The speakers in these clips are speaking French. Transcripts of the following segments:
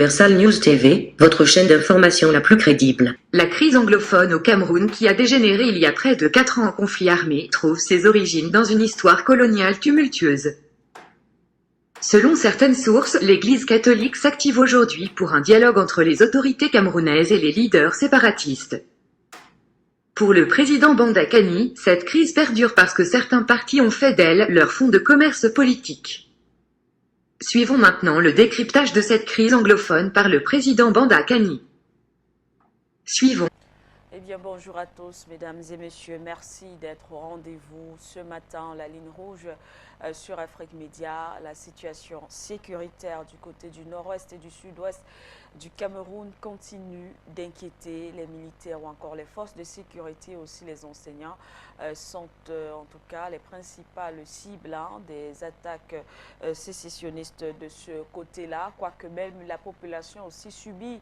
Universal News TV, votre chaîne d'information la plus crédible. La crise anglophone au Cameroun, qui a dégénéré il y a près de 4 ans en conflit armé, trouve ses origines dans une histoire coloniale tumultueuse. Selon certaines sources, l'Église catholique s'active aujourd'hui pour un dialogue entre les autorités camerounaises et les leaders séparatistes. Pour le président Banda Kani, cette crise perdure parce que certains partis ont fait d'elle leur fonds de commerce politique. Suivons maintenant le décryptage de cette crise anglophone par le président Banda Kani. Suivons. Eh bien, bonjour à tous, mesdames et messieurs. Merci d'être au rendez-vous ce matin. La ligne rouge sur Afrique Média. La situation sécuritaire du côté du nord-ouest et du sud-ouest du Cameroun continue d'inquiéter les militaires ou encore les forces de sécurité, aussi les enseignants sont en tout cas les principales cibles des attaques sécessionnistes de ce côté-là, quoique même la population aussi subit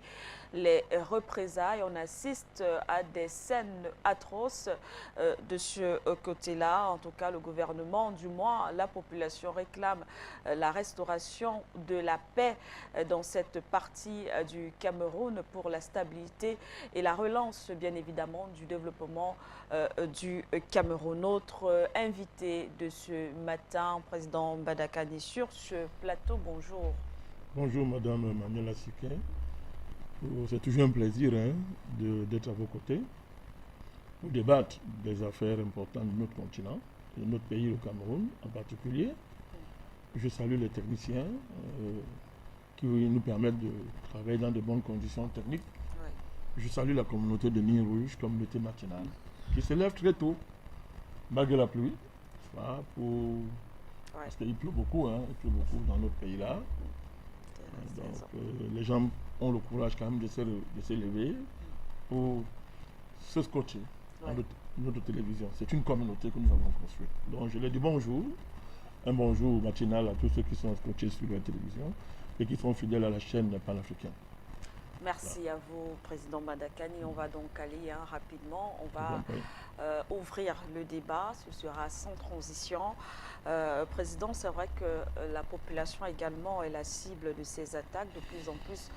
les représailles. On assiste à des scènes atroces de ce côté-là. En tout cas, le gouvernement, du moins la population, réclame la restauration de la paix dans cette partie du Cameroun pour la stabilité et la relance, bien évidemment, du développement du Cameroun. Notre invité de ce matin, président Banda Kani, sur ce plateau. Bonjour. Bonjour, madame Manuela Siquet. C'est toujours un plaisir d'être à vos côtés pour débattre des affaires importantes de notre continent, de notre pays, le Cameroun en particulier. Je salue les techniciens qui nous permettent de travailler dans de bonnes conditions techniques. Oui. Je salue la communauté de Ligne Rouge, communauté matinale, qui se lève très tôt, malgré la pluie, parce qu'il pleut beaucoup, il pleut beaucoup dans notre pays-là. Donc les gens ont le courage quand même de se lever pour se scotcher dans notre télévision. C'est une communauté que nous avons construite. Donc je leur dis bonjour, un bonjour matinal à tous ceux qui sont scotchés sur la télévision et qui sont fidèles à la chaîne panafricaine. Merci voilà. À vous, président Banda Kani. On va donc aller rapidement. On va ouvrir le débat. Ce sera sans transition. Président, c'est vrai que la population également est la cible de ces attaques de plus en plus.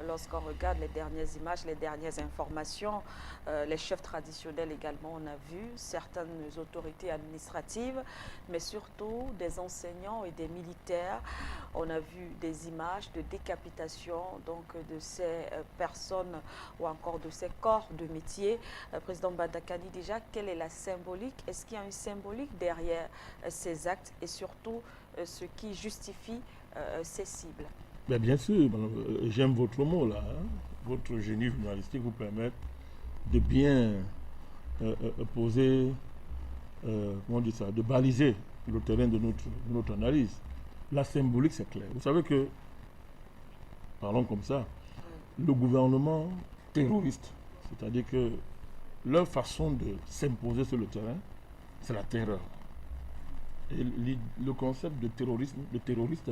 Lorsqu'on regarde les dernières images, les dernières informations, les chefs traditionnels également, on a vu certaines autorités administratives, mais surtout des enseignants et des militaires. On a vu des images de décapitation donc de ces personnes ou encore de ces corps de métier. Président Banda Kani, déjà, quelle est la symbolique? Est-ce qu'il y a une symbolique derrière ces actes et surtout ce qui justifie ces cibles? Bien sûr, j'aime votre mot là. Votre génie journalistique vous permet de bien poser, comment on dit ça, de baliser le terrain de notre analyse. La symbolique, c'est clair. Vous savez que, parlons comme ça, le gouvernement terroriste, c'est-à-dire que leur façon de s'imposer sur le terrain, c'est la terreur. Et le concept de terrorisme, de terroriste,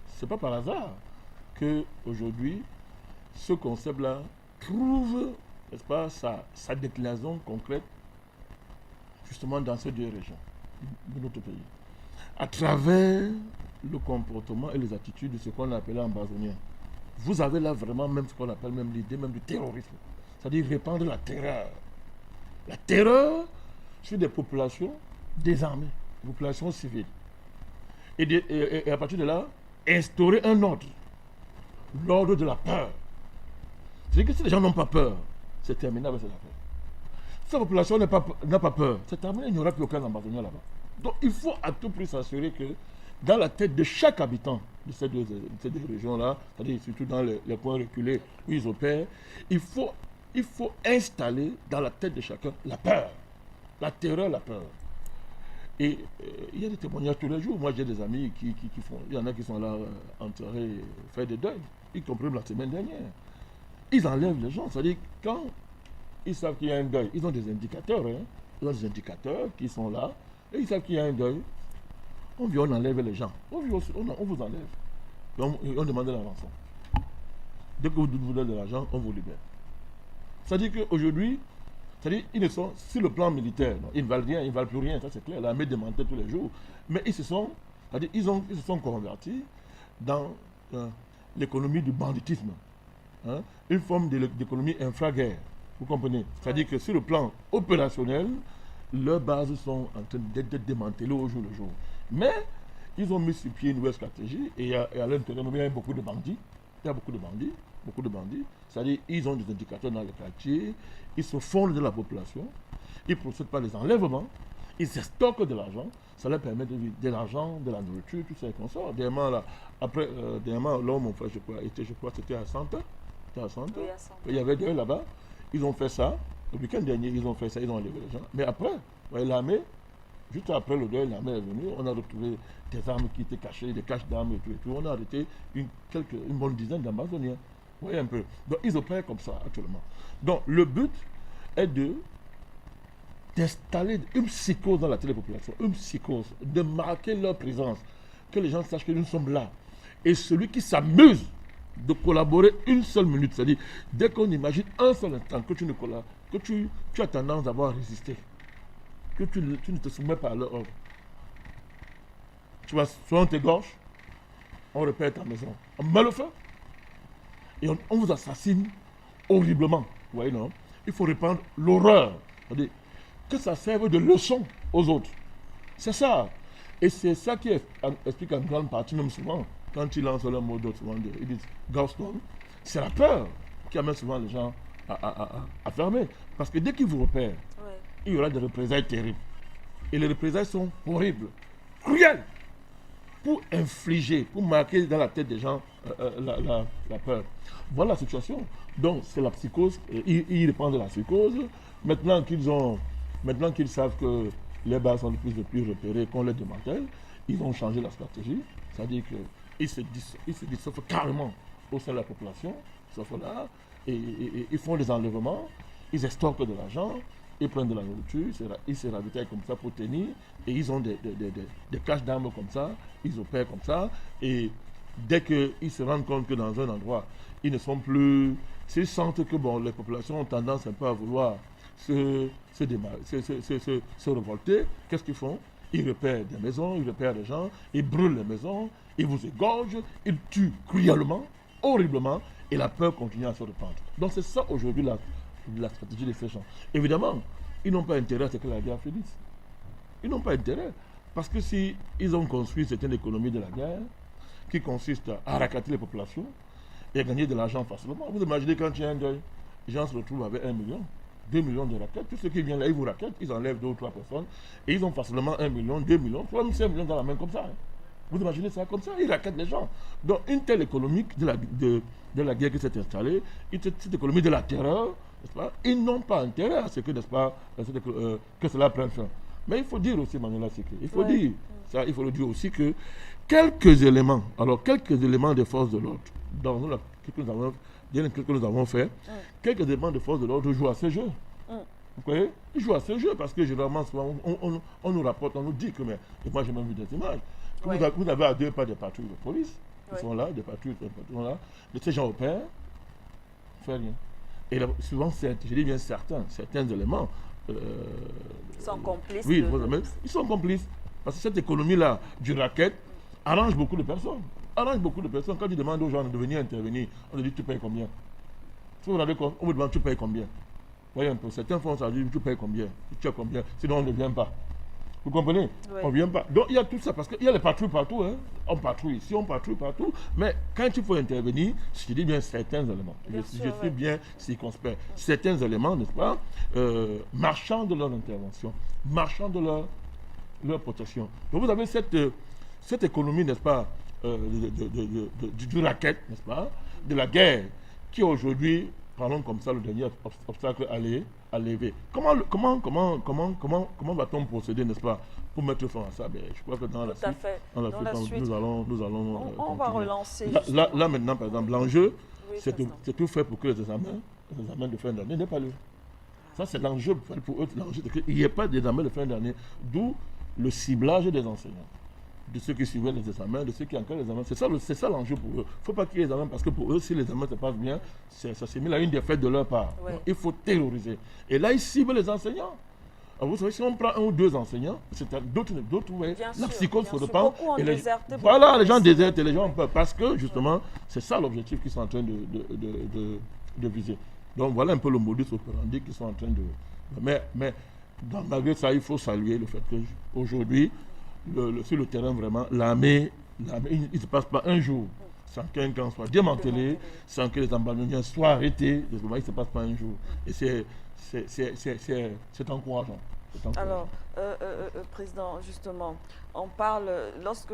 c'est pas par hasard que aujourd'hui ce concept-là trouve, n'est-ce pas, sa déclinaison concrète justement dans ces deux régions de notre pays, à travers le comportement et les attitudes de ce qu'on appelle ambazonien. Vous avez là vraiment même ce qu'on appelle même l'idée même du terrorisme, c'est-à-dire répandre la terreur sur des populations désarmées, des populations civiles, et à partir de là instaurer un ordre, l'ordre de la peur. C'est-à-dire que si les gens n'ont pas peur, c'est terminé avec cette affaire. Si la population n'a pas peur, c'est terminé, il n'y aura plus aucun ambazonien là-bas. Donc il faut à tout prix s'assurer que dans la tête de chaque habitant de ces deux régions-là, c'est-à-dire surtout dans les coins reculés où ils opèrent, il faut installer dans la tête de chacun la peur, la terreur, la peur. Et il y a des témoignages tous les jours. Moi, j'ai des amis qui font... Il y en a qui sont là enterrés, faire des deuils, y compris la semaine dernière. Ils enlèvent les gens. C'est-à-dire, quand ils savent qu'il y a un deuil, ils ont des indicateurs. Ils ont des indicateurs qui sont là. Et ils savent qu'il y a un deuil. On vient, on enlève les gens. On vous enlève. On demande la rançon. Dès que vous donnez de l'argent, on vous libère. C'est-à-dire qu'aujourd'hui, c'est-à-dire, ils ne sont, sur le plan militaire, non, ils ne valent rien, ils ne valent plus rien, ça c'est clair, l'armée démentait tous les jours. Mais ils se sont convertis dans l'économie du banditisme. hein, une forme d'économie infra-guerre. Vous comprenez? C'est-à-dire que sur le plan opérationnel, leurs bases sont en train d'être démantelées au jour le jour. Mais ils ont mis sur pied une nouvelle stratégie et à l'intérieur, il y a beaucoup de bandits. Il y a beaucoup de bandits. C'est-à-dire qu'ils ont des indicateurs dans les quartiers, ils se fondent de la population, ils ne procèdent pas des enlèvements, ils stockent de l'argent, ça leur permet de vivre de l'argent, de la nourriture, tout ça et qu'on sort. Dernièrement, là, là, mon frère, je crois, c'était à Santa. C'était à Santa. Oui, à Santa. Il y avait deux là-bas. Ils ont fait ça. Le week-end dernier, ils ont fait ça, ils ont enlevé les gens. Mais après, l'armée, juste après le deuil, l'armée est venue, on a retrouvé des armes qui étaient cachées, des caches d'armes et tout. On a arrêté une bonne dizaine d'Amazoniens. Vous voyez un peu. Donc, ils opèrent comme ça actuellement. Donc, le but est d'installer une psychose dans la télépopulation, une psychose, de marquer leur présence, que les gens sachent que nous sommes là. Et celui qui s'amuse de collaborer une seule minute, c'est-à-dire dès qu'on imagine un seul instant que tu ne collabores, que tu as tendance à avoir résisté, que tu ne te soumets pas à leur ordre. Tu vas soit on t'égorge, on repère ta maison, on met le feu et on vous assassine horriblement. Vous voyez, non? Il faut répandre l'horreur. C'est-à-dire que ça serve de leçon aux autres. C'est ça. Et c'est ça qui explique en grande partie, même souvent, quand ils lancent leur mot d'ordre, ils disent Ghost Town, c'est la peur qui amène souvent les gens à fermer. Parce que dès qu'ils vous repèrent, il y aura des représailles terribles. Et les représailles sont horribles, cruelles, pour infliger, pour marquer dans la tête des gens la peur. Voilà la situation. Donc, c'est la psychose. Ils répandent de la psychose. Maintenant qu'ils savent que les bases sont de plus en plus repérées, qu'on les démantèle, ils ont changé la stratégie. C'est-à-dire qu'ils se dissolvent carrément au sein de la population, sauf là, et ils font des enlèvements, ils stockent de l'argent, ils prennent de la nourriture, ils se ravitaillent comme ça pour tenir, et ils ont des caches d'armes comme ça, ils opèrent comme ça, et dès qu'ils se rendent compte que dans un endroit, ils ne sont plus... S'ils sentent que les populations ont tendance un peu à vouloir se révolter, qu'est-ce qu'ils font? Ils repèrent des maisons, ils repèrent des gens, ils brûlent les maisons, ils vous égorgent, ils tuent cruellement, horriblement, et la peur continue à se répandre. Donc c'est ça aujourd'hui la stratégie de ces gens. Évidemment, ils n'ont pas intérêt à ce que la guerre finisse. Ils n'ont pas intérêt. Parce que si ils ont construit certaines économies de la guerre, qui consiste à racater les populations et à gagner de l'argent facilement. Vous imaginez quand il y a un deuil, les gens se retrouvent avec 1 million, 2 millions de raquettes. Tous ceux qui viennent là, ils vous raquettent, ils enlèvent 2 ou 3 personnes et ils ont facilement 1 million, 2 millions, 3 ou 5 millions dans la main comme ça. Hein. Vous imaginez ça comme ça, ils raquettent les gens. Donc une telle économie de la guerre qui s'est installée, cette économie de la terreur, n'est-ce pas, ils n'ont pas intérêt à ce que, n'est-ce pas, que cela prenne fin. Mais il faut dire aussi, Manuela Séké, il faut dire, ça, il faut le dire aussi que quelques éléments des forces de l'ordre, dans que nous avons fait, quelques éléments de forces de l'ordre jouent à ce jeu. Vous voyez? Ils jouent à ce jeu parce que généralement, souvent, on nous rapporte, on nous dit que, mais, et moi j'ai même vu des images, que vous avez à 2 pas des patrouilles de police, qui sont là, des patrouilles sont là, de ces gens opèrent, ne fait rien. Et là, souvent, je dis bien certains éléments, ils sont complices. Oui, ils sont complices. Parce que cette économie-là du racket arrange beaucoup de personnes. Quand tu demandes aux gens de venir intervenir, on te dit tu payes combien? Si vous regardez, on vous demande tu payes combien? Vous voyez un peu, certains font ça, tu payes combien? Tu as combien? Sinon on ne vient pas. Vous comprenez? On ne vient pas. Donc il y a tout ça, parce qu'il y a les patrouilles partout. Hein. On patrouille ici, on patrouille partout. Mais quand il faut intervenir, je dis bien certains éléments. Je suis bien circonspect. Certains éléments, n'est-ce pas, marchant de leur intervention, marchant de leur protection. Donc vous avez cette économie, n'est-ce pas, du racket, n'est-ce pas, de la guerre, qui aujourd'hui, parlons comme ça, le dernier obstacle à lever. Comment va-t-on procéder, n'est-ce pas, pour mettre fin à ça? Je crois que dans la suite, nous allons on va relancer. Là, maintenant, par exemple, l'enjeu, c'est tout fait pour que les examens de fin d'année n'aient pas lieu. Ça, c'est l'enjeu pour eux, l'enjeu, qu'il n'y ait pas d'examen de fin d'année, d'où le ciblage des enseignants, de ceux qui suivaient les examens, de ceux qui enquêtent les examens. C'est ça l'enjeu pour eux. Il ne faut pas qu'il y ait des examens, parce que pour eux, si les examens se passent bien, ça s'est mis à une défaite de leur part. Donc, il faut terroriser. Et là, ils ciblent les enseignants. Alors, vous savez, si on prend 1 ou 2 enseignants, d'autres, ouais, Bien la sûr, psychose se bien sûr. répand. Beaucoup ont Et les, déserté, voilà, beaucoup les gens ont désertent et les gens peuvent. Parce que, justement, c'est ça l'objectif qu'ils sont en train de viser. Donc, voilà un peu le modus operandi qu'ils sont en train de. Mais malgré ça, il faut saluer le fait qu'aujourd'hui, sur le terrain, vraiment, l'armée, il ne se passe pas un jour sans qu'un camp soit démantelé, sans que les ambassadeurs soient arrêtés. Il ne se passe pas un jour. Et c'est encourageant. Alors, Président, justement, on parle, lorsque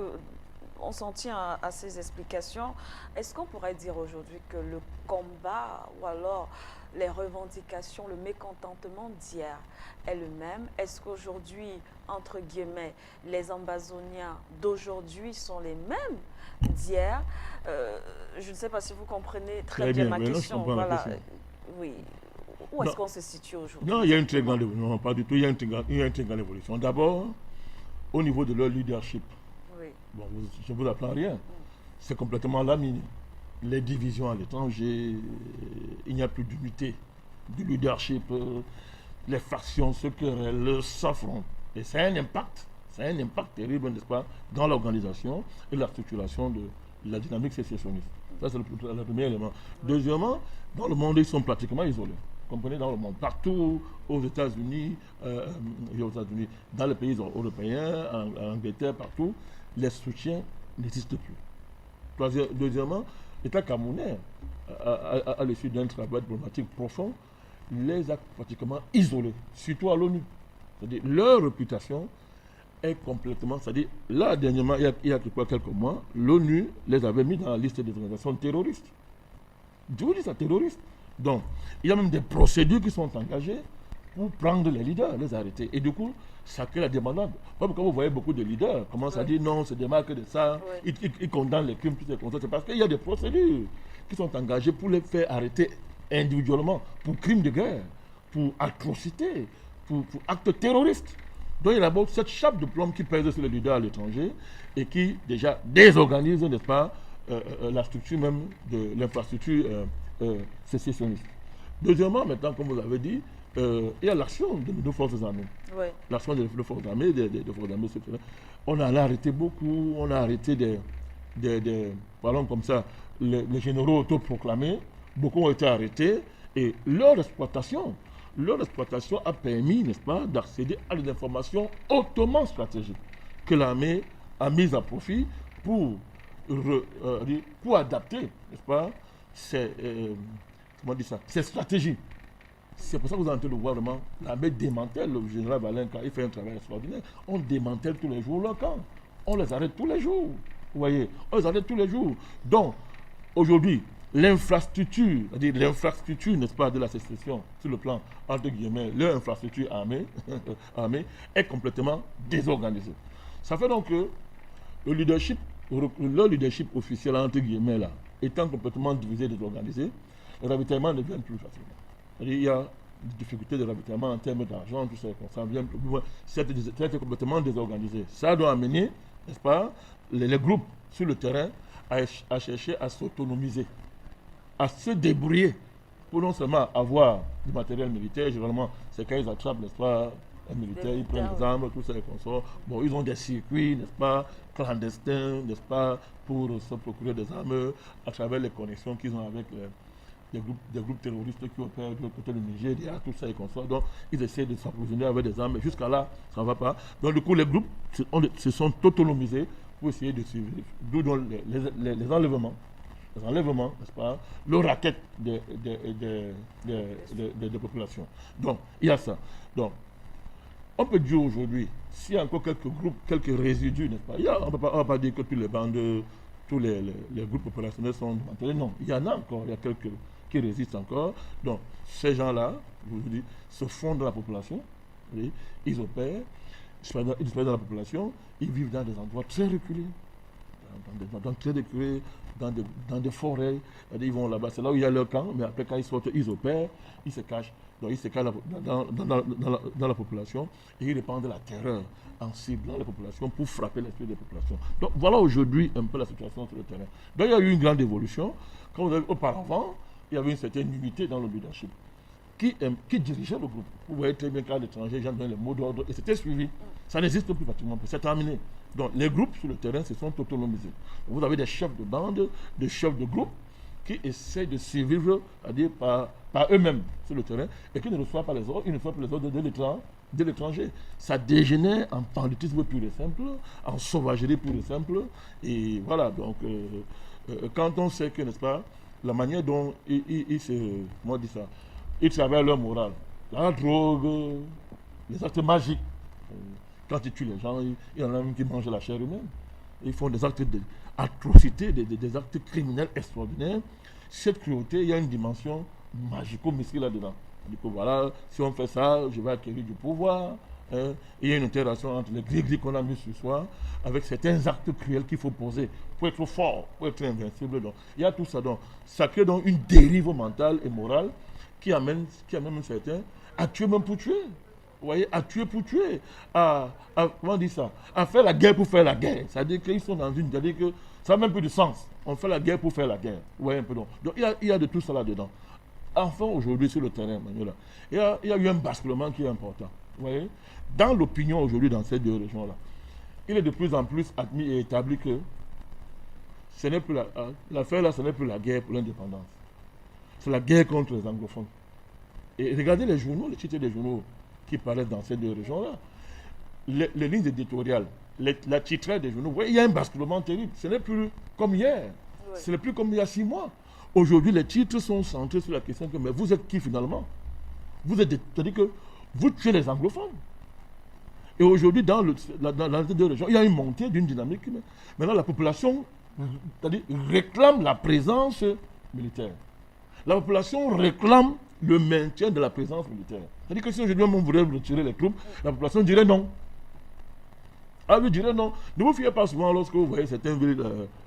on s'en tient à ces explications, est-ce qu'on pourrait dire aujourd'hui que le combat ou alors les revendications, le mécontentement d'hier est le même? Est-ce qu'aujourd'hui, entre guillemets, les Ambazoniens d'aujourd'hui sont les mêmes d'hier? Je ne sais pas si vous comprenez très bien ma question. Voilà. Oui. Où est-ce qu'on se situe aujourd'hui? Non, il y a une très grande évolution. Non, pas du tout. Il y a une très grande évolution. D'abord, au niveau de leur leadership. Oui. Bon, je ne vous apprends rien. C'est complètement laminé. Les divisions à l'étranger, il n'y a plus d'unité du leadership. Les factions se querellent, s'affrontent. Et c'est un impact terrible, n'est-ce pas, dans l'organisation et la structuration de la dynamique sécessionniste. Ça, c'est le premier élément. Deuxièmement, dans le monde, ils sont pratiquement isolés. Vous comprenez, dans le monde, partout, aux États-Unis, dans les pays européens, en Angleterre, partout, les soutiens n'existent plus. Deuxièmement, l'État camerounais, à l'issue d'un travail diplomatique profond, les a pratiquement isolés, surtout à l'ONU. C'est-à-dire, leur réputation est complètement... C'est-à-dire, là, dernièrement, il y a quelques mois, l'ONU les avait mis dans la liste des organisations terroristes. Je vous dis ça, terroristes. Donc, il y a même des procédures qui sont engagées pour prendre les leaders, les arrêter. Et du coup, ça crée la débandade. Comme vous voyez beaucoup de leaders commencent à dire non, c'est des marques de ça, ils condamnent les crimes, tout ça, c'est parce qu'il y a des procédures qui sont engagées pour les faire arrêter individuellement, pour crimes de guerre, pour atrocités, pour actes terroristes. Donc il y a d'abord cette chape de plomb qui pèse sur les leaders à l'étranger et qui déjà désorganise, n'est-ce pas, la structure même de l'infrastructure sécessionniste. Deuxièmement, maintenant, comme vous l'avez dit, il y a l'action de nos forces armées. Oui. L'action de nos forces armées, des forces armées. On a arrêté beaucoup, on a arrêté parlons comme ça, les généraux autoproclamés, beaucoup ont été arrêtés et leur exploitation a permis, n'est-ce pas, d'accéder à des informations hautement stratégiques que l'armée a mises à profit pour adapter, n'est-ce pas, ces stratégies. C'est pour ça que vous entendez le gouvernement, l'armée démantèle, le général Valin, quand il fait un travail extraordinaire, on démantèle tous les jours leur camp. On les arrête tous les jours. Vous voyez, on les arrête tous les jours. Donc, aujourd'hui, l'infrastructure, n'est-ce pas, de la sécession, sur le plan, entre guillemets, leur infrastructure armée, est complètement désorganisée. Ça fait donc que leur leadership officiel, entre guillemets, là, étant complètement divisé, désorganisé, le ravitaillement ne vient plus facilement. Il y a des difficultés de ravitaillement en termes d'argent, tout ça, ça vient plus loin. C'est complètement désorganisé. Ça doit amener, n'est-ce pas, les groupes sur le terrain à chercher à s'autonomiser, à se débrouiller pour non seulement avoir du matériel militaire, généralement, c'est quand ils attrapent, n'est-ce pas, un militaire, ils prennent des armes, tout ça, et consorts. Bon, ils ont des circuits, n'est-ce pas, clandestins, n'est-ce pas, pour se procurer des armes à travers les connexions qu'ils ont avec des groupes terroristes qui opèrent de l'autre côté du Niger, tout ça et consorts. Donc, ils essaient de s'approvisionner avec des armes, mais jusqu'à là, ça ne va pas. Donc, du coup, les groupes se sont autonomisés pour essayer de suivre. D'où les enlèvements, n'est-ce pas, le racket des populations. Donc, il y a ça. Donc, on peut dire aujourd'hui, s'il y a encore quelques groupes, quelques résidus, n'est-ce pas, on ne va pas dire que tous les bandes, tous les groupes opérationnels sont démantelés. Non, il y en a encore, il y a quelques qui résistent encore. Donc, ces gens-là, je vous dis, se fondent dans la population, ils opèrent, ils disparaissent dans la population, ils vivent dans des endroits très reculés, dans des forêts, ils vont là-bas, c'est là où il y a leur camp, mais après quand ils sortent, ils opèrent, ils se cachent. Donc ils se cachent dans la population et ils répandent la terreur en ciblant la population pour frapper l'esprit des populations. Donc voilà aujourd'hui un peu la situation sur le terrain. Donc il y a eu une grande évolution. Comme vous avez vu auparavant, il y avait une certaine unité dans le leadership. qui dirigeait le groupe. Vous voyez très bien qu'à l'étranger, j'ai donné les mots d'ordre et c'était suivi. Ça n'existe plus pratiquement, c'est terminé. Donc les groupes sur le terrain se sont autonomisés. Vous avez des chefs de bande, des chefs de groupe qui essaient de survivre, c'est-à-dire par eux-mêmes sur le terrain et qui ne reçoivent pas les ordres, ils ne reçoivent pas les ordres de l'étranger. Ça dégénère en banditisme pur et simple, en sauvagerie pure et simple. Et voilà, donc quand on sait que, n'est-ce pas, la manière dont ils se... Comment on dit ça? Ils travaillent leur morale. La drogue, les actes magiques. Quand ils tuent les gens, il y en a même qui mangent la chair humaine. Ils font des actes d'atrocité, des actes criminels extraordinaires. Cette cruauté, il y a une dimension magico-mystique là-dedans. Du coup, voilà, si on fait ça, je vais acquérir du pouvoir. Il y a une interaction entre les gris-gris qu'on a mis ce soir avec certains actes cruels qu'il faut poser pour être fort, pour être invincible. Donc, il y a tout ça. Donc, ça crée donc une dérive mentale et morale qui amène un certain à tuer même pour tuer. Vous voyez, à tuer pour tuer. Comment on dit ça? À faire la guerre pour faire la guerre. C'est-à-dire qu'ils sont dans une... C'est-à-dire que ça n'a même plus de sens. On fait la guerre pour faire la guerre. Vous voyez un peu donc. Donc, il y a de tout ça là-dedans. Enfin, aujourd'hui, sur le terrain, Manuela, il y a eu un basculement qui est important. Vous voyez? Dans l'opinion aujourd'hui, dans ces deux régions-là, il est de plus en plus admis et établi que ce n'est plus l'affaire là, ce n'est plus la guerre pour l'indépendance. C'est la guerre contre les anglophones. Et regardez les journaux, les titres des journaux qui paraissent dans ces deux régions-là. Les lignes éditoriales, la titrée des journaux, vous voyez, il y a un basculement terrible. Ce n'est plus comme hier. Oui. Ce n'est plus comme il y a 6 mois. Aujourd'hui, les titres sont centrés sur la question que, mais vous êtes qui finalement? C'est-à-dire que vous tuez les anglophones. Et aujourd'hui, dans les deux régions, il y a une montée d'une dynamique. Maintenant, la population réclame la présence militaire. La population réclame le maintien de la présence militaire. C'est-à-dire que si aujourd'hui on voudrait retirer les troupes, la population dirait non. Ah oui, dirait non. Ne vous fiez pas souvent lorsque vous voyez certaines villes,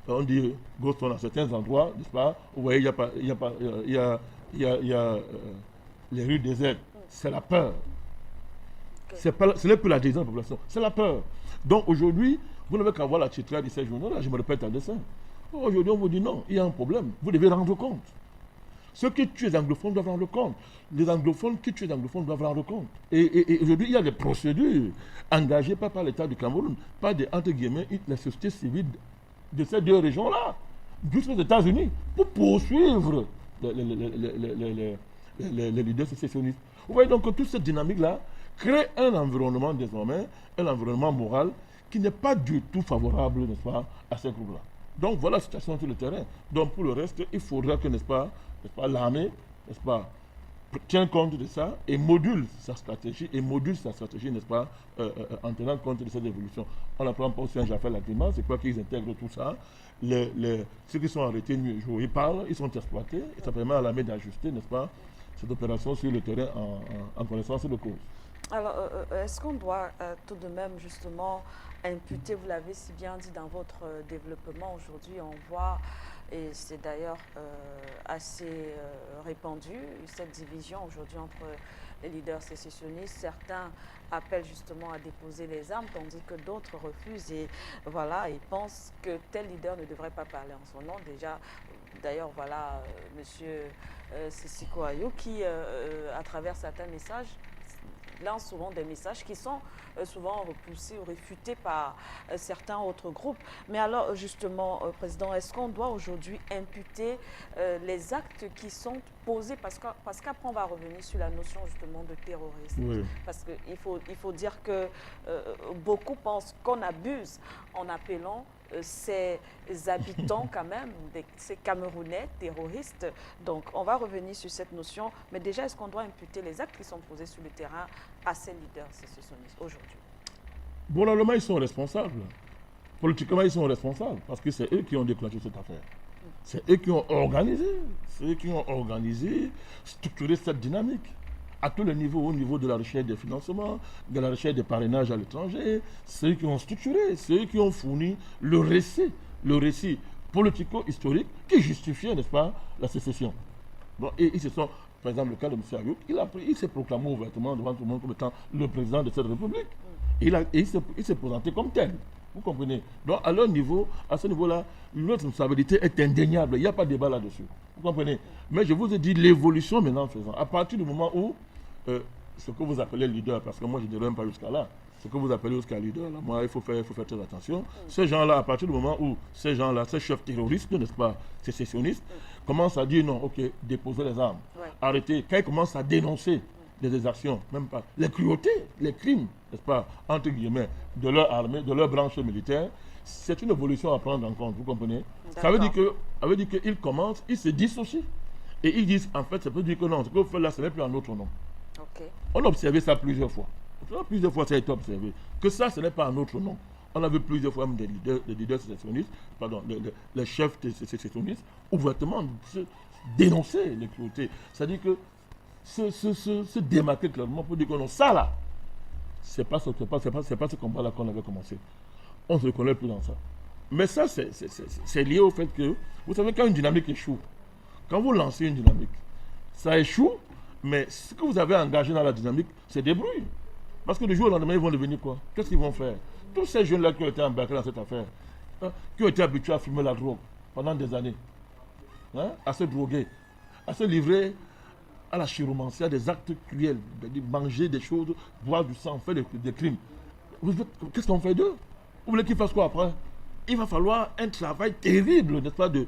on dit Goston à certains endroits, n'est-ce pas? Vous voyez, il y a les rues désertes. C'est la peur. Ce n'est plus la désir de la population, c'est la peur. Donc aujourd'hui, vous n'avez qu'à voir la titrade de ces journaux-là, je me répète à dessein. Aujourd'hui, on vous dit non, il y a un problème, vous devez rendre compte. Ceux qui tuent les anglophones doivent rendre compte. Les anglophones qui tuent les anglophones doivent rendre compte. Et aujourd'hui, il y a des procédures engagées pas par l'État du Cameroun, par des, entre guillemets, la société civile de ces deux régions-là, jusqu'aux États-Unis, pour poursuivre les leaders sécessionnistes. Vous voyez donc que toute cette dynamique-là crée un environnement désormais, un environnement moral qui n'est pas du tout favorable, n'est-ce pas, à ces groupes-là. Donc voilà la situation sur le terrain. Donc pour le reste, il faudra que, n'est-ce pas, l'armée, n'est-ce pas, tient compte de ça et module sa stratégie, n'est-ce pas, en tenant compte de cette évolution. On n'apprend pas aussi un Jaffa Lagrima, c'est quoi qu'ils intègrent tout ça. Ceux qui sont arrêtés nuit et jour, ils parlent, ils sont exploités, et ça permet à l'armée d'ajuster, n'est-ce pas, cette opération sur le terrain en connaissance de cause. Alors, est-ce qu'on doit tout de même justement imputer, vous l'avez si bien dit dans votre développement aujourd'hui, on voit, et c'est d'ailleurs assez répandu, cette division aujourd'hui entre les leaders sécessionnistes. Certains appellent justement à déposer les armes, tandis que d'autres refusent et voilà, ils pensent que tel leader ne devrait pas parler en son nom. Déjà, d'ailleurs, voilà, monsieur Sissiko Ayou qui, à travers certains messages, lance souvent des messages qui sont souvent repoussés ou réfutés par certains autres groupes. Mais alors, justement, Président, est-ce qu'on doit aujourd'hui imputer les actes qui sont posés, parce qu'après on va revenir sur la notion justement de terrorisme. Oui. Parce qu'il faut dire que beaucoup pensent qu'on abuse en appelant ces habitants quand même, ces Camerounais terroristes. Donc on va revenir sur cette notion, mais déjà est-ce qu'on doit imputer les actes qui sont posés sur le terrain à ces leaders sécessionnistes aujourd'hui? Moralement, ils sont responsables. Politiquement, ils sont responsables parce que c'est eux qui ont déclenché cette affaire. C'est eux qui ont organisé, structuré cette dynamique à tous les niveaux, au niveau de la recherche des financements, de la recherche des parrainages à l'étranger. C'est eux qui ont structuré, c'est eux qui ont fourni le récit politico-historique qui justifiait, n'est-ce pas, la sécession. Bon, et ils se sont, par exemple, le cas de M. Ayoub, il s'est proclamé ouvertement devant tout le monde comme étant le président de cette République. Et il s'est présenté comme tel. Vous comprenez? Donc, à leur niveau, à ce niveau-là, notre responsabilité est indéniable. Il n'y a pas de débat là-dessus. Vous comprenez? Mais je vous ai dit l'évolution maintenant faisant. À partir du moment où ce que vous appelez leader, parce que moi je ne dirais même pas jusqu'à là, ce que vous appelez jusqu'à leader, là, moi il faut faire très attention. Ces gens-là, à partir du moment où ces gens-là, ces chefs terroristes, n'est-ce pas, sécessionnistes, commencent à dire non, ok, déposez les armes, arrêtez. Quand ils commencent à dénoncer des exactions, même pas les cruautés, les crimes, n'est-ce pas, entre guillemets, de leur armée, de leur branche militaire, c'est une évolution à prendre en compte, vous comprenez? Ça veut dire qu'ils commencent, ils se dissocient. Et ils disent, en fait, ça peut dire que non, ce que vous faites là, ce n'est plus en notre nom. Okay. On a observé ça plusieurs fois. Plusieurs fois, ça a été observé. Que ça, ce n'est pas en notre nom. On a vu plusieurs fois des leaders sécessionnistes, pardon, les chefs sécessionnistes, ouvertement dénoncer les cruautés. C'est-à-dire que se démarquer clairement pour dire que non, ça là, c'est pas ce combat-là qu'on avait commencé. On ne se reconnaît plus dans ça. Mais ça, c'est lié au fait que, vous savez, quand une dynamique échoue, quand vous lancez une dynamique, ça échoue, mais ce que vous avez engagé dans la dynamique, c'est des bruits. Parce que du jour au lendemain, ils vont devenir quoi? Qu'est-ce qu'ils vont faire? Tous ces jeunes-là qui ont été embarqués dans cette affaire, hein, qui ont été habitués à fumer la drogue pendant des années, hein, à se droguer, à se livrer à la chiromancie, à des actes cruels, de manger des choses, boire du sang, faire des crimes. Qu'est-ce qu'on fait d'eux? Vous voulez qu'ils fassent quoi après? Il va falloir un travail terrible, n'est-ce pas, de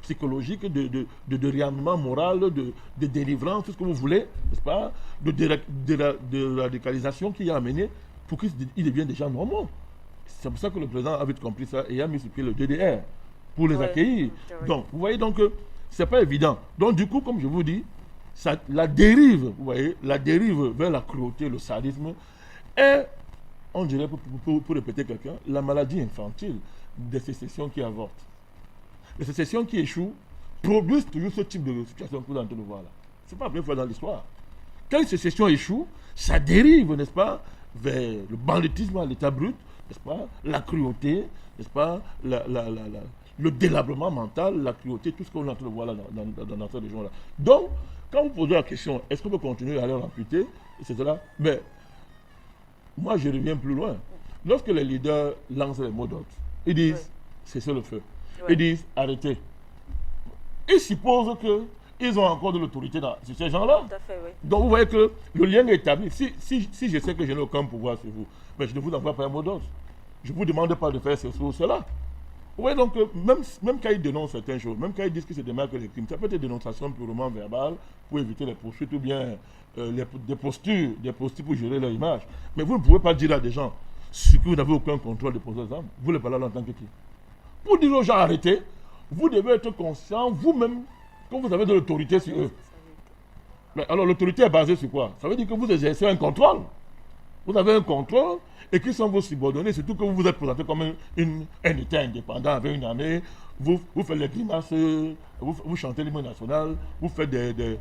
psychologique, de réarmement moral, de délivrance, tout ce que vous voulez, n'est-ce pas, de radicalisation qui a amené pour qu'ils deviennent des gens normaux. C'est pour ça que le président a vite compris ça et a mis sur pied le DDR pour les accueillir. Donc, vous voyez, donc, c'est pas évident. Donc, du coup, comme je vous dis, ça, la dérive, vous voyez, la dérive vers la cruauté, le sadisme, est, on dirait, pour répéter quelqu'un, la maladie infantile des sécessions qui avortent. Les sécessions qui échouent produisent toujours ce type de situation que vous êtes en train de voir là. Ce n'est pas la première fois dans l'histoire. Quand une sécession échoue, ça dérive, n'est-ce pas, vers le banditisme à l'état brut, n'est-ce pas, la cruauté, n'est-ce pas, le délabrement mental, la cruauté, tout ce qu'on est en train de voir là dans cette région-là. Donc, quand vous posez la question, est-ce qu'on peut continuer à aller amputer, etc., mais moi, je reviens plus loin. Lorsque les leaders lancent les mots d'ordre, ils disent, cessez le feu. Ils disent, arrêtez. Ils supposent qu'ils ont encore de l'autorité sur ces gens-là. Donc, vous voyez que le lien est établi. Si je sais que je n'ai aucun pouvoir sur vous, mais je ne vous envoie pas un mot d'ordre. Je ne vous demande pas de faire ceci ou cela. Vous voyez donc, même quand ils dénoncent certaines choses, même quand ils disent que c'est des marques de crimes, ça peut être des dénonciations purement verbales pour éviter les poursuites ou bien des postures pour gérer leur image. Mais vous ne pouvez pas dire à des gens ce que vous n'avez aucun contrôle de poser les armes. Vous les parlez en tant que qui? Pour dire aux gens arrêtez, vous devez être conscient vous-même que vous avez de l'autorité sur eux. Mais alors l'autorité est basée sur quoi? Ça veut dire que vous exercez un contrôle. Vous avez un contrôle et qui sont vos subordonnés, surtout que vous vous êtes présenté comme un État indépendant avec une armée, vous faites les grimaces, vous chantez l'hymne national, vous faites des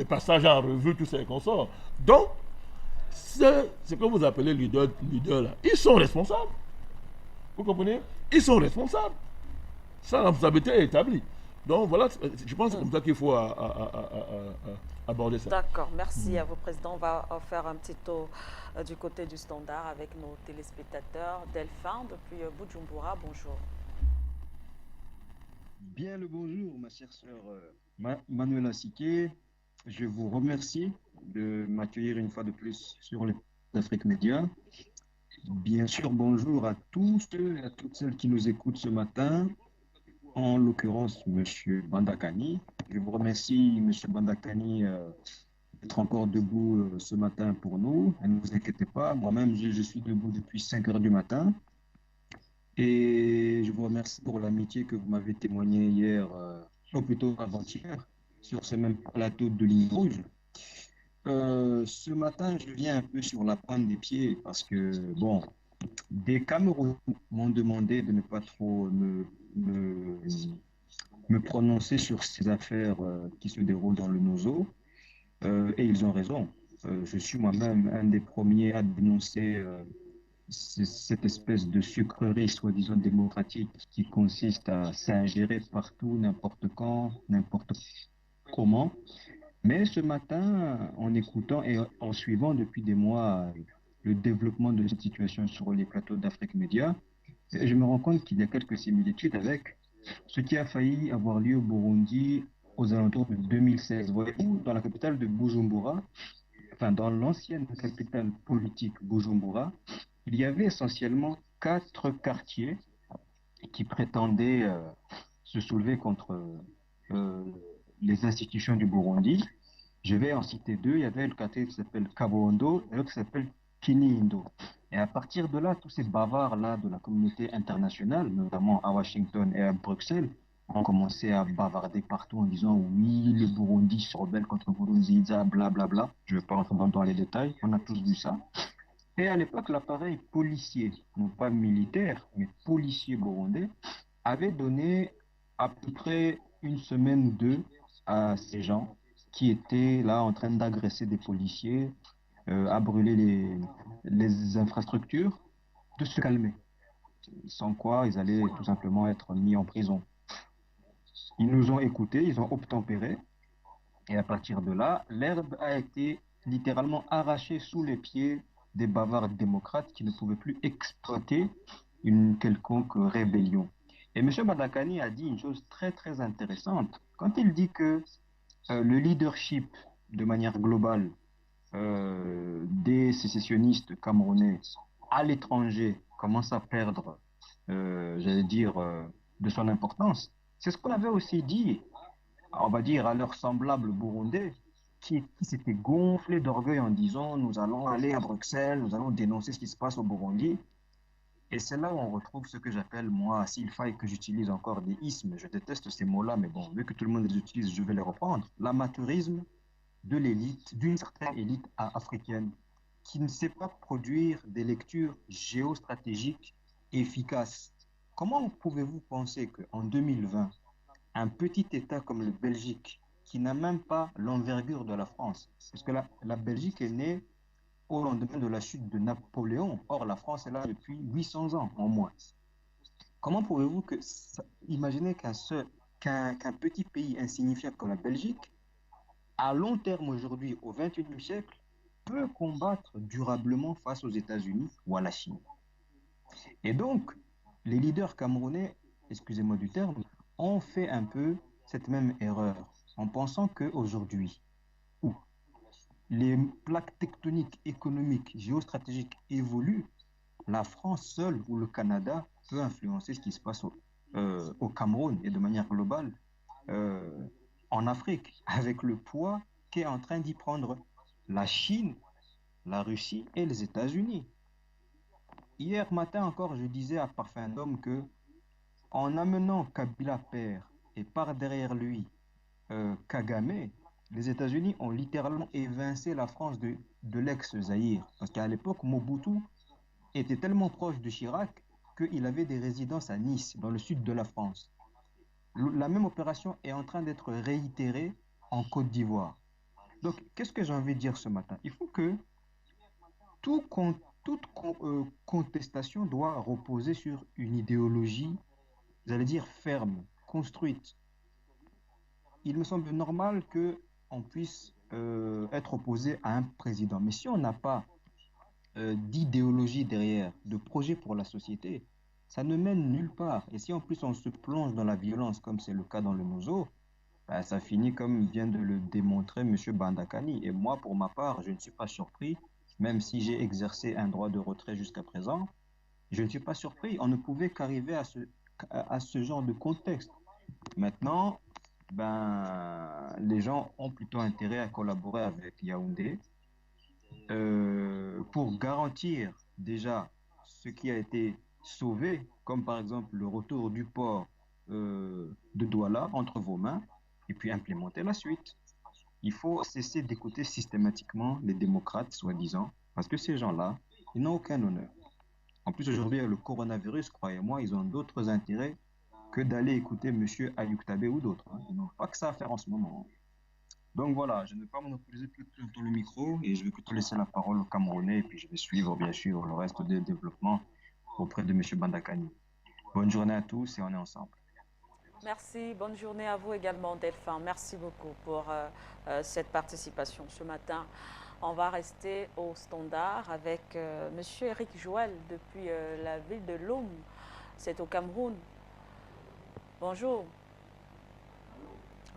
passages en revue, tous ces consorts. Donc, ce que vous appelez leader là, ils sont responsables. Vous comprenez? Ils sont responsables. Ça, la responsabilité est établie. Donc voilà, je pense que c'est comme ça qu'il faut aborder ça. D'accord, merci à vous, Président. On va faire un petit tour du côté du standard avec nos téléspectateurs. Delphin, depuis Bujumbura, bonjour. Bien le bonjour, ma chère sœur Manuela Siké. Je vous remercie de m'accueillir une fois de plus sur les Afrique Média. Bien sûr, bonjour à tous et à toutes celles qui nous écoutent ce matin. En l'occurrence, M. Bandakani. Je vous remercie, M. Bandakani, d'être encore debout ce matin pour nous. Ne vous inquiétez pas, moi-même, je suis debout depuis 5 heures du matin. Et je vous remercie pour l'amitié que vous m'avez témoignée hier, ou plutôt avant-hier, sur ce même plateau de ligne rouge. Ce matin, je viens un peu sur la pointe des pieds parce que, bon, des Camerounais m'ont demandé de ne pas trop me prononcer sur ces affaires qui se déroulent dans le Nozo, et ils ont raison. Je suis moi-même un des premiers à dénoncer cette espèce de sucrerie soi-disant démocratique qui consiste à s'ingérer partout, n'importe quand, n'importe comment. Mais ce matin, en écoutant et en suivant depuis des mois le développement de cette situation sur les plateaux d'Afrique Média. Et je me rends compte qu'il y a quelques similitudes avec ce qui a failli avoir lieu au Burundi aux alentours de 2016. Voyez-vous, dans la capitale de Bujumbura, enfin dans l'ancienne capitale politique Bujumbura, il y avait essentiellement quatre quartiers qui prétendaient se soulever contre euh, les institutions du Burundi. Je vais en citer deux. Il y avait le quartier qui s'appelle Kabondo et l'autre qui s'appelle Kinindo. Et à partir de là, tous ces bavards-là de la communauté internationale, notamment à Washington et à Bruxelles, ont commencé à bavarder partout en disant oui, le Burundi se rebelle contre Nkurunziza, blablabla. Je ne vais pas rentrer dans les détails, on a tous vu ça. Et à l'époque, l'appareil policier, non pas militaire, mais policier burundais, avait donné à peu près une semaine ou deux à ces gens qui étaient là en train d'agresser des policiers, à brûler les infrastructures, de se calmer. Sans quoi, ils allaient tout simplement être mis en prison. Ils nous ont écoutés, ils ont obtempéré, et à partir de là, l'herbe a été littéralement arrachée sous les pieds des bavards démocrates qui ne pouvaient plus exploiter une quelconque rébellion. Et M. Badakani a dit une chose très très intéressante quand il dit que le leadership de manière globale des sécessionnistes camerounais à l'étranger commence à perdre, j'allais dire, de son importance. C'est ce qu'on avait aussi dit, on va dire, à leurs semblables burundais, qui s'étaient gonflés d'orgueil en disant nous allons aller à Bruxelles, nous allons dénoncer ce qui se passe au Burundi. Et c'est là où on retrouve ce que j'appelle, moi, s'il faille que j'utilise encore des ismes, je déteste ces mots-là, mais bon, vu que tout le monde les utilise, je vais les reprendre. L'amateurisme de l'élite, d'une certaine élite africaine, qui ne sait pas produire des lectures géostratégiques efficaces. Comment pouvez-vous penser qu'en 2020, un petit État comme le Belgique, qui n'a même pas l'envergure de la France, parce que la Belgique est née au lendemain de la chute de Napoléon, or la France est là depuis 800 ans en moins. Comment pouvez-vous imaginer qu'un petit pays insignifiant comme la Belgique, à long terme aujourd'hui, au XXIe siècle, peut combattre durablement face aux États-Unis ou à la Chine? Et donc, les leaders camerounais, excusez-moi du terme, ont fait un peu cette même erreur en pensant qu'aujourd'hui, où les plaques tectoniques économiques, géostratégiques évoluent, la France seule ou le Canada peut influencer ce qui se passe au Cameroun et de manière globale euh, en Afrique, avec le poids qu'est en train d'y prendre la Chine, la Russie et les États-Unis. Hier matin encore, je disais à Parfum d'Homme que en amenant Kabila père et par derrière lui Kagame, les États-Unis ont littéralement évincé la France de l'ex-Zaïre. Parce qu'à l'époque, Mobutu était tellement proche de Chirac qu'il avait des résidences à Nice, dans le sud de la France. La même opération est en train d'être réitérée en Côte d'Ivoire. Donc, qu'est-ce que j'ai envie de dire ce matin? Il faut que toute contestation doit reposer sur une idéologie, j'allais dire ferme, construite. Il me semble normal que on puisse être opposé à un président. Mais si on n'a pas d'idéologie derrière, de projet pour la société, ça ne mène nulle part. Et si en plus on se plonge dans la violence, comme c'est le cas dans le Nozo, ben, ça finit comme vient de le démontrer M. Bandakani. Et moi, pour ma part, je ne suis pas surpris, même si j'ai exercé un droit de retrait jusqu'à présent, je ne suis pas surpris. On ne pouvait qu'arriver à ce genre de contexte. Maintenant, ben, les gens ont plutôt intérêt à collaborer avec Yaoundé pour garantir déjà ce qui a été sauvé, comme par exemple le retour du port de Douala entre vos mains, et puis implémenter la suite. Il faut cesser d'écouter systématiquement les démocrates, soi-disant, parce que ces gens-là, ils n'ont aucun honneur. En plus, aujourd'hui, le coronavirus, croyez-moi, ils ont d'autres intérêts que d'aller écouter M. Ayuk Tabé ou d'autres. Hein. Ils n'ont pas que ça à faire en ce moment. Donc voilà, je ne vais pas monopoliser plus longtemps le micro et je vais plutôt laisser la parole au Camerounais et puis je vais suivre bien sûr le reste des développements auprès de M. Bandakani. Bonne journée à tous et on est ensemble. Merci, bonne journée à vous également, Delphin. Merci beaucoup pour cette participation ce matin On va rester au standard avec Monsieur Eric Joël depuis la ville de Lom. C'est au Cameroun. Bonjour.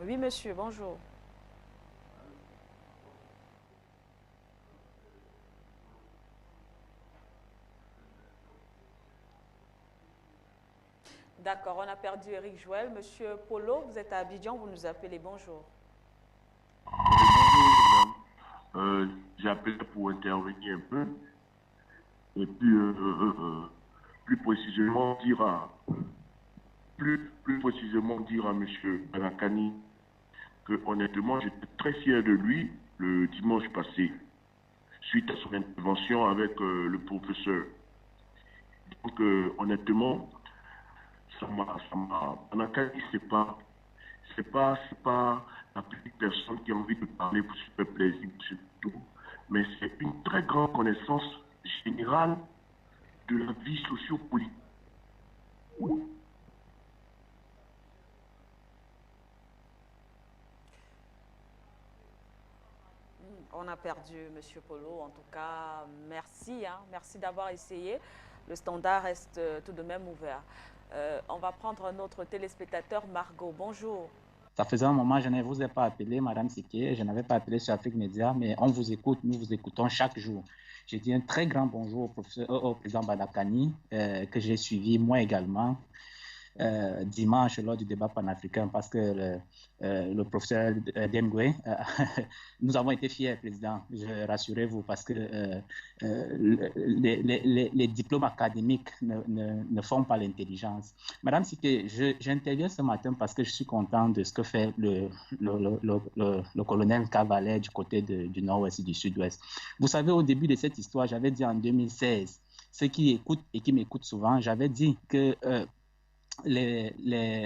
Oui, monsieur, bonjour. D'accord, on a perdu Eric Joël. Monsieur Polo, vous êtes à Abidjan, vous nous appelez. Bonjour. Bonjour, madame. J'ai appelé pour intervenir un peu et puis plus précisément dire à plus précisément dire à monsieur Balakani que honnêtement j'étais très fier de lui le dimanche passé suite à son intervention avec le professeur. Donc honnêtement Balakani c'est pas la petite personne qui a envie de parler pour se faire plaisir, c'est tout. Mais c'est une très grande connaissance générale de la vie sociopolitique. On a perdu Monsieur Polo. En tout cas, merci. Merci d'avoir essayé. Le standard reste tout de même ouvert. On va prendre notre téléspectateur Margot. Bonjour. Ça faisait un moment, je ne vous ai pas appelé, Madame Siké, je n'avais pas appelé sur Afrique Média, mais on vous écoute, nous vous écoutons chaque jour. J'ai dit un très grand bonjour au président Balakani, que j'ai suivi moi également dimanche lors du débat panafricain, parce que le professeur Demgwe, nous avons été fiers, président, rassurez-vous, parce que les diplômes académiques ne font pas l'intelligence. Madame Siké, j'interviens ce matin parce que je suis content de ce que fait le colonel Cavalet du côté du nord-ouest et du sud-ouest. Vous savez, au début de cette histoire, j'avais dit en 2016, ceux qui écoutent et qui m'écoutent souvent, j'avais dit que les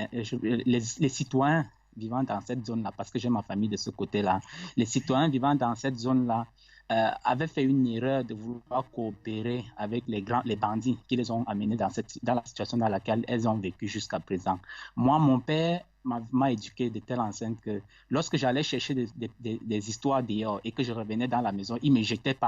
citoyens vivant dans cette zone-là, parce que j'ai ma famille de ce côté-là, les citoyens vivant dans cette zone-là avaient fait une erreur de vouloir coopérer avec les bandits qui les ont amenés dans la situation dans laquelle elles ont vécu jusqu'à présent. Moi, mon père m'a éduqué de telle enceinte que lorsque j'allais chercher des histoires dehors et que je revenais dans la maison, ils me jetaient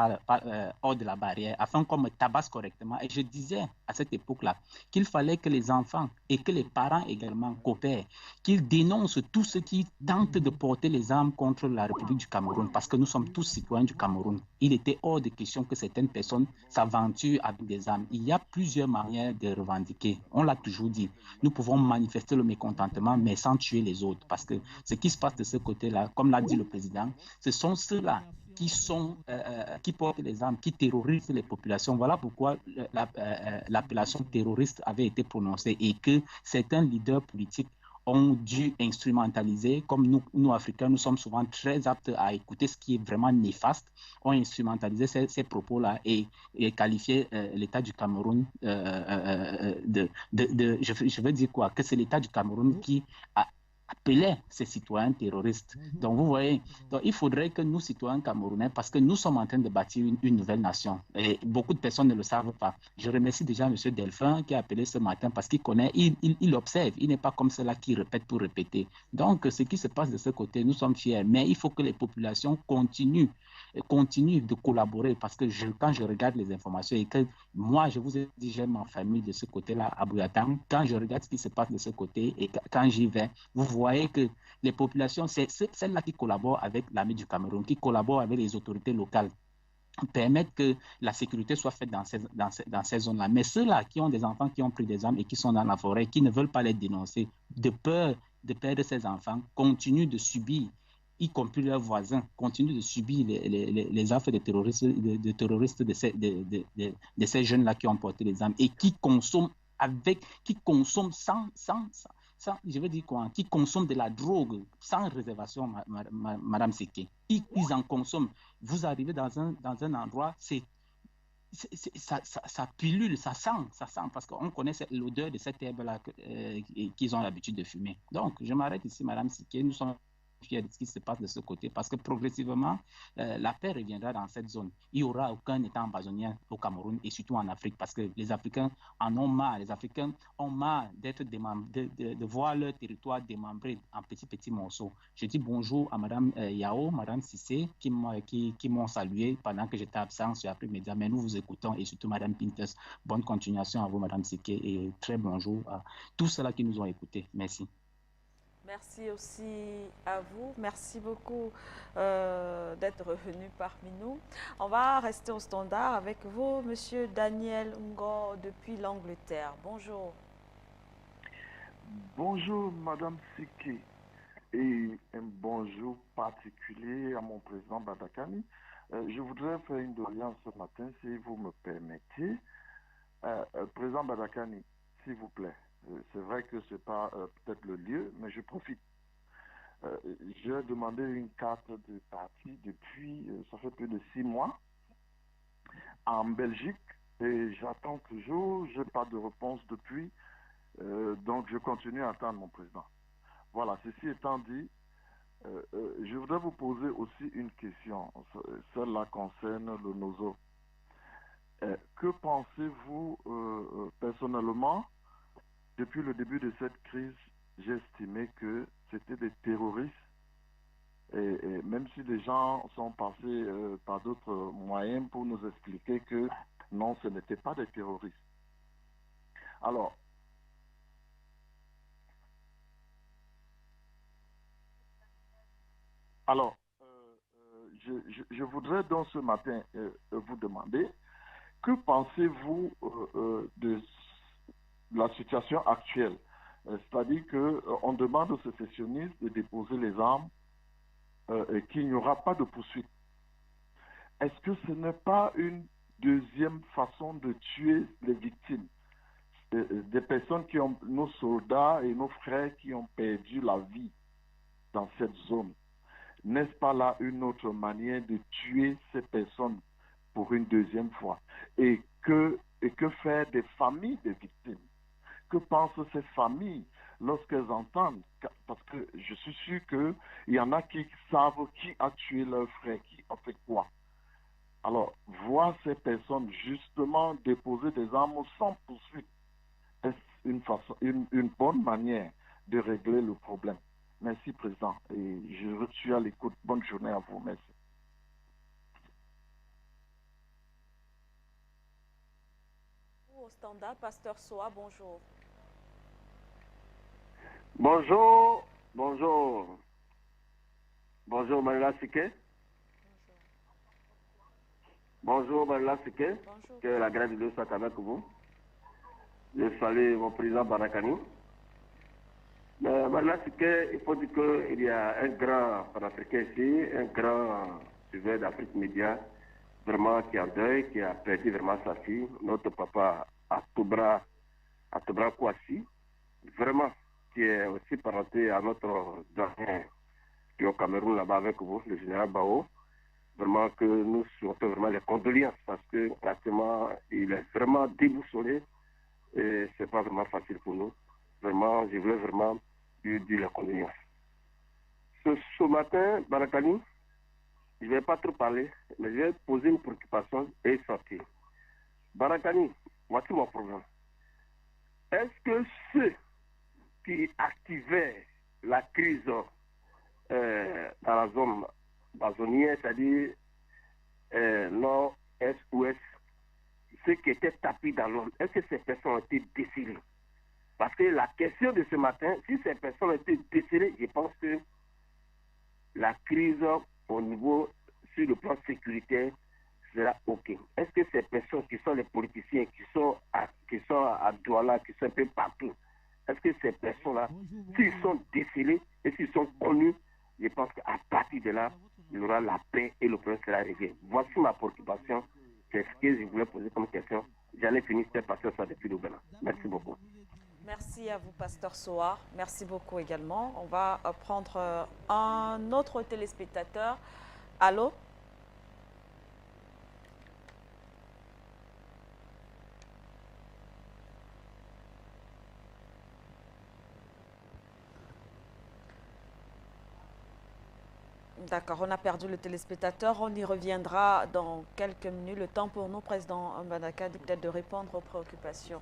hors de la barrière afin qu'on me tabasse correctement. Et je disais à cette époque-là qu'il fallait que les enfants et que les parents également coopèrent, qu'ils dénoncent tous ceux qui tentent de porter les armes contre la République du Cameroun, parce que nous sommes tous citoyens du Cameroun. Il était hors de question que certaines personnes s'aventurent avec des armes. Il y a plusieurs manières de revendiquer. On l'a toujours dit. Nous pouvons manifester le mécontentement, mais sans tuer les autres, parce que ce qui se passe de ce côté-là, comme l'a dit le président, ce sont ceux-là qui portent les armes, qui terrorisent les populations. Voilà pourquoi l'appellation terroriste avait été prononcée et que certains leaders politiques ont dû instrumentaliser, comme nous Africains, nous sommes souvent très aptes à écouter ce qui est vraiment néfaste, ont instrumentalisé ces propos-là et qualifié l'État du Cameroun je veux dire quoi? Que c'est l'État du Cameroun qui a appelait ces citoyens terroristes. Donc, vous voyez, donc, il faudrait que nous, citoyens camerounais, parce que nous sommes en train de bâtir une nouvelle nation, et beaucoup de personnes ne le savent pas. Je remercie déjà M. Delphin qui a appelé ce matin parce qu'il connaît, il observe, il n'est pas comme cela qui répète pour répéter. Donc, ce qui se passe de ce côté, nous sommes fiers, mais il faut que les populations continuent de collaborer, parce que quand je regarde les informations et que moi, je vous ai dit, j'ai ma famille de ce côté-là à Bouyatam, quand je regarde ce qui se passe de ce côté et quand j'y vais, vous voyez que les populations, c'est celles-là qui collaborent avec l'armée du Cameroun, qui collaborent avec les autorités locales, permettre que la sécurité soit faite dans ces zones-là. Mais ceux-là qui ont des enfants qui ont pris des armes et qui sont dans la forêt, qui ne veulent pas les dénoncer, de peur de perdre ces enfants, continuent de subir, y compris leurs voisins, continuent de subir les actes de terroristes de ces jeunes-là qui ont porté les armes et qui consomment je veux dire quoi, qui consomment de la drogue sans réservation, Madame Seké. Ils en consomment. Vous arrivez dans un endroit, ça pilule, ça sent, parce qu'on connaît l'odeur de cette herbe-là qu'ils ont l'habitude de fumer. Donc, je m'arrête ici, Madame Seké. Nous sommes fiers de ce qui se passe de ce côté parce que progressivement, la paix reviendra dans cette zone. Il n'y aura aucun État ambazonien au Cameroun et surtout en Afrique parce que les Africains en ont marre. Les Africains ont marre d'être de voir leur territoire démembré en petits morceaux. Je dis bonjour à Mme Yao, Mme Sissé qui m'ont salué pendant que j'étais absent sur Afrique Média, mais nous vous écoutons et surtout Mme Pintes. Bonne continuation à vous, Mme Siké, et très bonjour à tous ceux-là qui nous ont écoutés. Merci. Merci aussi à vous. Merci beaucoup d'être revenu parmi nous. On va rester au standard avec vous, Monsieur Daniel Ngo, depuis l'Angleterre. Bonjour. Bonjour, Madame Siké, et un bonjour particulier à mon président Badakani. Je voudrais faire une doléance ce matin, si vous me permettez. Président Badakani, s'il vous plaît, c'est vrai que ce n'est pas peut-être le lieu, mais je profite. J'ai demandé une carte de parti depuis, ça fait plus de 6 mois, en Belgique, et j'attends toujours, je n'ai pas de réponse depuis, donc je continue à attendre mon président. Voilà, ceci étant dit, je voudrais vous poser aussi une question. Celle-là concerne le NOZO. Que pensez-vous personnellement? Depuis le début de cette crise, j'ai estimé que c'était des terroristes. Et même si les gens sont passés par d'autres moyens pour nous expliquer que non, ce n'était pas des terroristes. Alors, je voudrais donc ce matin vous demander, que pensez-vous de la situation actuelle? C'est-à-dire qu'on demande aux sécessionnistes de déposer les armes et qu'il n'y aura pas de poursuite. Est-ce que ce n'est pas une deuxième façon de tuer les victimes? Des personnes qui ont, nos soldats et nos frères qui ont perdu la vie dans cette zone. N'est-ce pas là une autre manière de tuer ces personnes pour une deuxième fois? Et que faire des familles de victimes? Que pensent ces familles lorsqu'elles entendent? Parce que je suis sûr qu'il y en a qui savent qui a tué leur frère, qui a fait quoi. Alors, voir ces personnes justement déposer des armes sans poursuite, est-ce une bonne manière de régler le problème? Merci, Président. Et je suis à l'écoute. Bonne journée à vous. Merci. Au standard, Pasteur Soa, bonjour. Bonjour, bonjour. Bonjour, Manuela Siké. Bonjour, Manuela Siké. Bonjour. Que la grâce de Dieu soit avec vous. Je salue mon président Barakani. Mais Manuela Siké, il faut dire qu'il y a un grand panafricain ici, un grand suiveur d'Afrique Média, vraiment qui est en deuil, qui a perdu vraiment sa fille, notre papa Atobra Kouassi. Vraiment, qui est aussi parenté à notre dernier qui est au Cameroun là-bas avec vous, le général Bao. Vraiment que nous souhaitons vraiment les condoléances parce que pratiquement il est vraiment déboussolé et c'est pas vraiment facile pour nous. Vraiment, je voulais vraiment lui dire les condoléances. Ce matin, Barakani, je ne vais pas trop parler, mais je vais poser une préoccupation et sortir. Barakani, voici mon problème. Est-ce que ceux qui activaient la crise dans la zone amazonienne, c'est-à-dire nord-est, ouest, ceux qui étaient tapis dans l'ombre, est-ce que ces personnes ont été décelées? Parce que la question de ce matin, si ces personnes ont été décelées, je pense que la crise au niveau, sur le plan sécuritaire, sera OK. Est-ce que ces personnes qui sont les politiciens, qui sont à Douala, qui sont un peu partout, est-ce que ces personnes-là, s'ils sont décelés et s'ils sont connus, je pense qu'à partir de là, il y aura la paix et le problème sera réglé. Voici ma préoccupation. C'est ce que je voulais poser comme question. J'en ai fini, c'était pasteur ça depuis le Bénin. Merci beaucoup. Merci à vous, Pasteur Soa. Merci beaucoup également. On va prendre un autre téléspectateur. Allô? D'accord, on a perdu le téléspectateur. On y reviendra dans quelques minutes. Le temps pour nous, Président Mbandaka, peut-être de répondre aux préoccupations.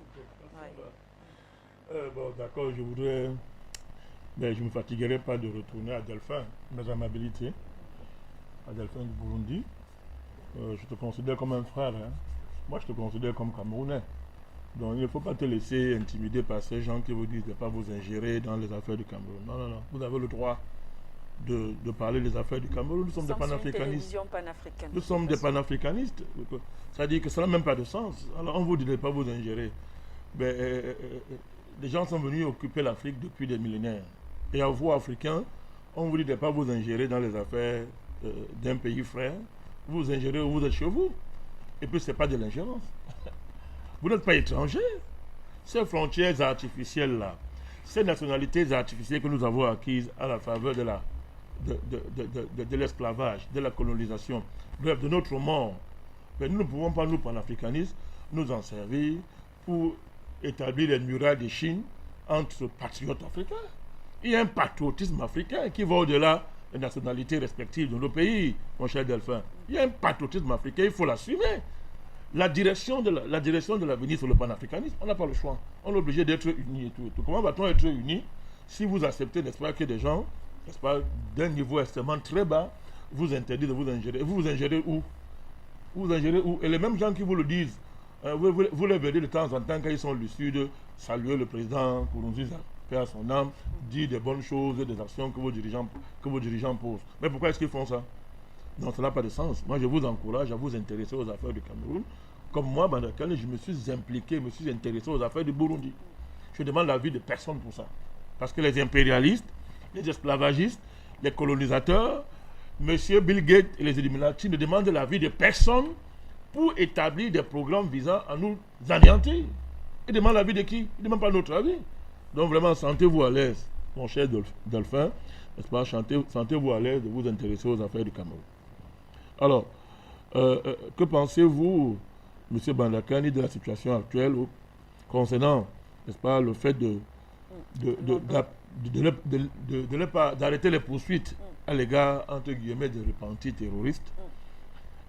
Ouais. Bon, d'accord, je voudrais... Mais je ne me fatiguerai pas de retourner à Delphin, mes amabilités. À Delphin du Burundi. Je te considère comme un frère. Hein. Moi, je te considère comme Camerounais. Donc, il ne faut pas te laisser intimider par ces gens qui vous disent de ne pas vous ingérer dans les affaires du Cameroun. Non, non, non. Vous avez le droit de parler des affaires du Cameroun. Nous sommes des panafricanistes. Nous sommes des panafricanistes. C'est-à-dire que ça n'a même pas de sens. Alors, on vous dit de ne pas vous ingérer. Mais, les gens sont venus occuper l'Afrique depuis des millénaires. Et à vous, Africains, on vous dit de ne pas vous ingérer dans les affaires d'un pays frère. Vous vous ingérez où vous êtes chez vous. Et puis, ce n'est pas de l'ingérence. Vous n'êtes pas étrangers. Ces frontières artificielles-là, ces nationalités artificielles que nous avons acquises à la faveur de l'esclavage, de la colonisation, bref, de notre monde, mais nous ne pouvons pas, nous, panafricanistes, nous en servir pour établir les murailles de Chine entre patriotes africains. Il y a un patriotisme africain qui va au-delà des nationalités respectives de nos pays, mon cher Delphin. Il y a un patriotisme africain, il faut l'assumer. La direction de l'avenir sur le panafricanisme, on n'a pas le choix. On est obligé d'être unis et tout. Comment va-t-on être unis si vous acceptez, n'est-ce pas, que des gens, n'est-ce pas, d'un niveau extrêmement très bas, vous interdisent de vous ingérer. Vous vous ingérez où? Vous vous ingérez où? Et les mêmes gens qui vous le disent, vous les verrez de temps en temps quand ils sont lucides, saluer le président Nkurunziza, faire son âme, dire des bonnes choses, des actions que vos dirigeants posent. Mais pourquoi est-ce qu'ils font ça? Non, ça n'a pas de sens. Moi, je vous encourage à vous intéresser aux affaires du Cameroun. Comme moi, Bandakane, je me suis impliqué, je me suis intéressé aux affaires du Burundi. Je demande l'avis de personne pour ça. Parce que les impérialistes, les esclavagistes, les colonisateurs, M. Bill Gates et les Illuminati ne demandent l'avis de personne pour établir des programmes visant à nous anéantir. Ils demandent l'avis de qui? Ils ne demandent pas notre avis. Donc vraiment, sentez-vous à l'aise, mon cher Delphin, n'est-ce pas? Sentez-vous à l'aise de vous intéresser aux affaires du Cameroun. Alors, que pensez-vous, M. Bandakani, de la situation actuelle concernant, n'est-ce pas, le fait d'arrêter les poursuites à l'égard, entre guillemets, des repentis terroristes?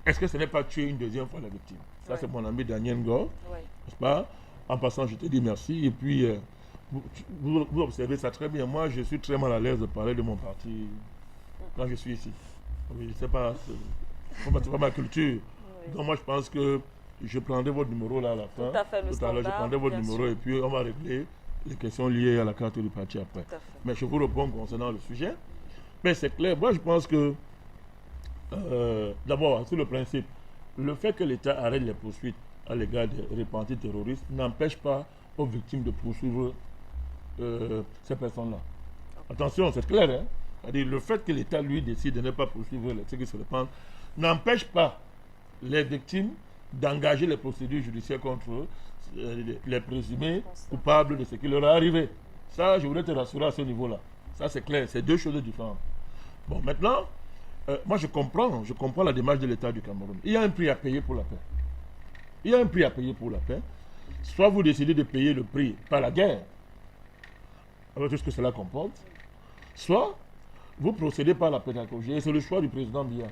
Est-ce que ce n'est pas tuer une deuxième fois la victime? Ça, c'est mon ami Daniel Ngor, n'est-ce pas? En passant, je te dis merci. Et puis, vous observez ça très bien. Moi, je suis très mal à l'aise de parler de mon parti quand je suis ici. Oui, je ne sais pas. C'est pas ma culture. Oui. Donc moi je pense que je prendrai votre numéro là à la fin. Tout à l'heure, je prendrai votre numéro et puis on va régler les questions liées à la carte du parti après. Mais je vous réponds concernant le sujet. Mais c'est clair, moi je pense que d'abord, sur le principe, le fait que l'État arrête les poursuites à l'égard des repentis terroristes n'empêche pas aux victimes de poursuivre ces personnes-là. Attention, c'est clair, hein? C'est-à-dire le fait que l'État, lui, décide de ne pas poursuivre ceux qui se répandent n'empêche pas les victimes d'engager les procédures judiciaires contre eux, les présumés coupables de ce qui leur est arrivé. Ça, je voudrais te rassurer à ce niveau-là. Ça, c'est clair, c'est deux choses différentes. Bon, maintenant, moi, je comprends la démarche de l'État du Cameroun. Il y a un prix à payer pour la paix. Il y a un prix à payer pour la paix. Soit vous décidez de payer le prix par la guerre, avec tout ce que cela comporte, soit vous procédez par la pédagogie, et c'est le choix du président Biya.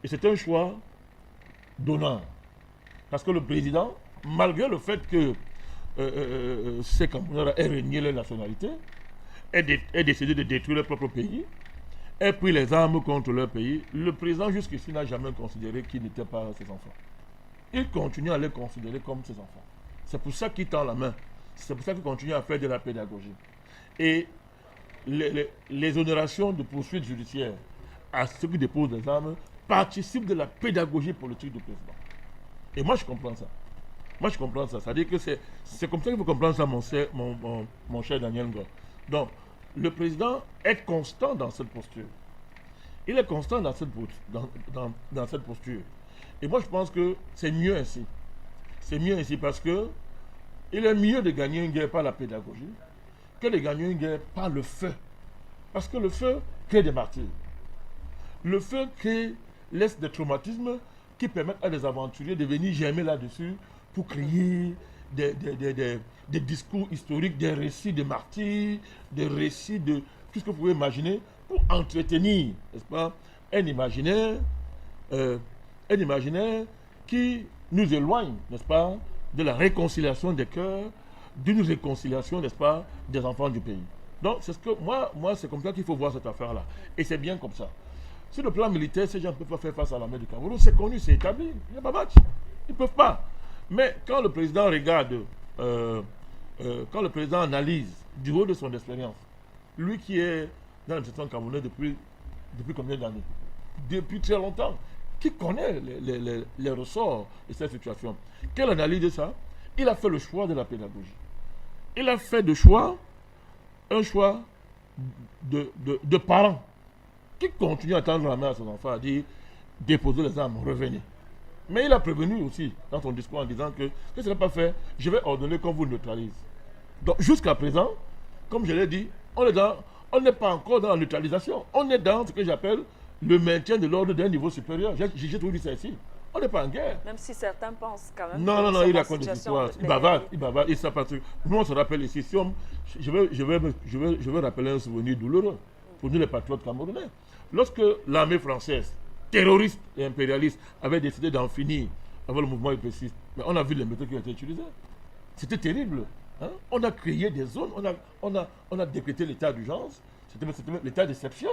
Et c'est un choix d'honneur. Parce que le président, malgré le fait que ces Camerounais aient régné leur nationalité, aient décidé de détruire leur propre pays, aient pris les armes contre leur pays, le président jusqu'ici n'a jamais considéré qu'ils n'étaient pas ses enfants. Il continue à les considérer comme ses enfants. C'est pour ça qu'il tend la main. C'est pour ça qu'il continue à faire de la pédagogie. Et les honorations de poursuites judiciaires à ceux qui déposent des armes participent de la pédagogie politique du président. Et moi, je comprends ça. Moi, je comprends ça. C'est-à-dire que c'est comme ça qu'il faut comprendre ça, mon cher Daniel Ngor. Donc, le président est constant dans cette posture. Il est constant dans cette posture. Et moi, je pense que c'est mieux ainsi. C'est mieux ainsi parce que il est mieux de gagner une guerre par la pédagogie que de gagner une guerre par le feu. Parce que le feu crée des martyrs. Le feu laisse des traumatismes qui permettent à des aventuriers de venir germer là-dessus pour créer des discours historiques, des récits de martyrs, des récits de tout ce que vous pouvez imaginer pour entretenir, n'est-ce pas, un imaginaire qui nous éloigne, n'est-ce pas, de la réconciliation des cœurs, d'une réconciliation, n'est-ce pas, des enfants du pays. Donc, c'est ce que moi c'est comme ça qu'il faut voir cette affaire-là. Et c'est bien comme ça. Sur le plan militaire, ces gens ne peuvent pas faire face à l'armée du Cameroun. C'est connu, c'est établi. Il n'y a pas match. Ils ne peuvent pas. Mais quand le président regarde, quand le président analyse du haut de son expérience, lui qui est dans l'administration camerounaise depuis combien d'années? Depuis très longtemps. Qui connaît les ressorts de cette situation? Quelle analyse de ça? Il a fait le choix de la pédagogie. Il a fait un choix de parents qui continuent à tendre la main à son enfant, à dire déposez les armes, revenez. Mais il a prévenu aussi dans son discours en disant que ce n'est pas fait, je vais ordonner qu'on vous neutralise. Donc jusqu'à présent, comme je l'ai dit, on n'est pas encore dans la neutralisation. On est dans ce que j'appelle le maintien de l'ordre d'un niveau supérieur. J'ai toujours dit ça ici. On n'est pas en guerre. Même si certains pensent quand même. Non, il raconte des histoires. Il bavarde. Et ça parce que nous, on se rappelle ici. Je vais rappeler un souvenir douloureux pour nous, les patriotes camerounais. Lorsque l'armée française, terroriste et impérialiste, avait décidé d'en finir avec le mouvement épéciste, mais on a vu les méthodes qui ont été utilisées. C'était terrible. Hein? On a créé des zones, on a décrété l'état d'urgence, c'était l'état d'exception.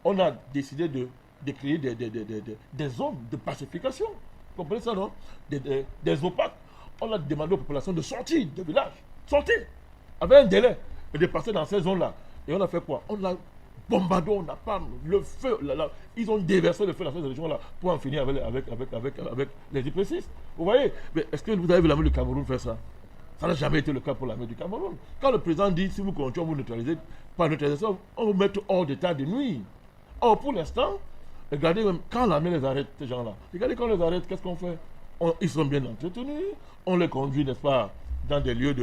On a décidé de créer des zones de pacification. Vous comprenez ça, non? Des opaques. On a demandé aux populations de sortir des villages. Sortir. Avec un délai. Et de passer dans ces zones-là. Et on a fait quoi? On a bombardé, on a pas le feu. Ils ont déversé le feu dans ces régions-là pour en finir avec les épécistes. Vous voyez? Mais est-ce que vous avez vu l'armée du Cameroun faire ça? Ça n'a jamais été le cas pour l'armée du Cameroun. Quand le président dit si vous continuez à vous neutraliser, par neutralisation, on vous met hors d'état de nuire. Or, pour l'instant, regardez même quand l'armée les arrête, ces gens-là. Regardez quand on les arrête, qu'est-ce qu'on fait? Ils sont bien entretenus, on les conduit, n'est-ce pas, dans des lieux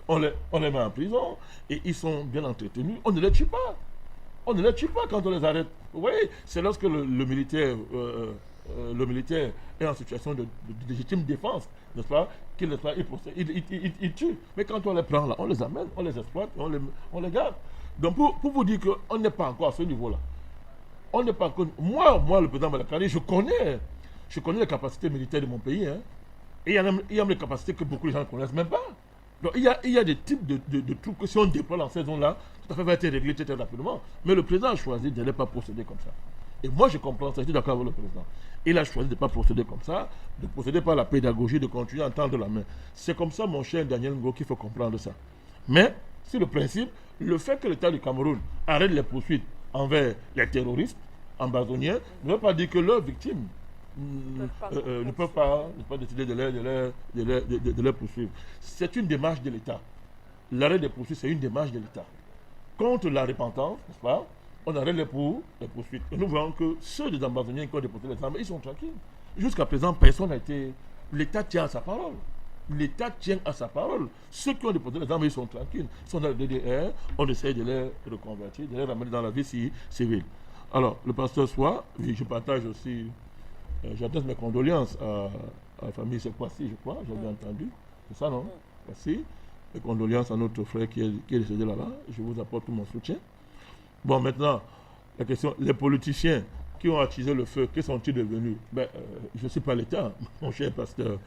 on les met en prison, et ils sont bien entretenus. On ne les tue pas. On ne les tue pas quand on les arrête. Vous voyez, c'est lorsque le militaire est en situation de légitime défense, n'est-ce pas, il tue. Mais quand on les prend là, on les amène, on les exploite, on les garde. Donc pour vous dire qu'on n'est pas encore à ce niveau-là. On n'est pas encore... Moi, le président Malakari, je connais les capacités militaires de mon pays. Hein. Et il y a même des capacités que beaucoup de gens ne connaissent même pas. Donc il y a des types de trucs que si on déploie dans ces zones-là, tout à fait va être réglé très rapidement. Mais le président a choisi de ne pas procéder comme ça. Et moi, je comprends ça, je suis d'accord avec le président. Il a choisi de ne pas procéder comme ça, de procéder par la pédagogie, de continuer à tendre la main. C'est comme ça, mon cher Daniel Ngo, qu'il faut comprendre ça. Mais, sur le principe, le fait que l'État du Cameroun arrête les poursuites envers les terroristes ambazoniens ne veut pas dire que leurs victimes ne peuvent pas décider de les poursuivre. C'est une démarche de l'État. L'arrêt des poursuites, c'est une démarche de l'État. Contre la repentance, n'est-ce pas, on arrête les poursuites. Et nous voyons que ceux des ambazoniens qui ont déposé les armes, ils sont tranquilles. Jusqu'à présent, personne n'a été... L'État tient à sa parole. L'État tient à sa parole. Ceux qui ont déposé les armes, ils sont tranquilles. Ils sont dans le DDR, on essaie de les reconvertir, de les ramener dans la vie civile. Alors, le pasteur Soir, je partage aussi, j'adresse mes condoléances à la famille, c'est Kwasi, je crois, j'ai bien entendu. C'est ça, non? Kwasi. Mes condoléances à notre frère qui est décédé là-bas. Je vous apporte tout mon soutien. Bon, maintenant, la question, les politiciens qui ont attisé le feu, que sont-ils devenus? Je ne suis pas l'État, mon cher pasteur.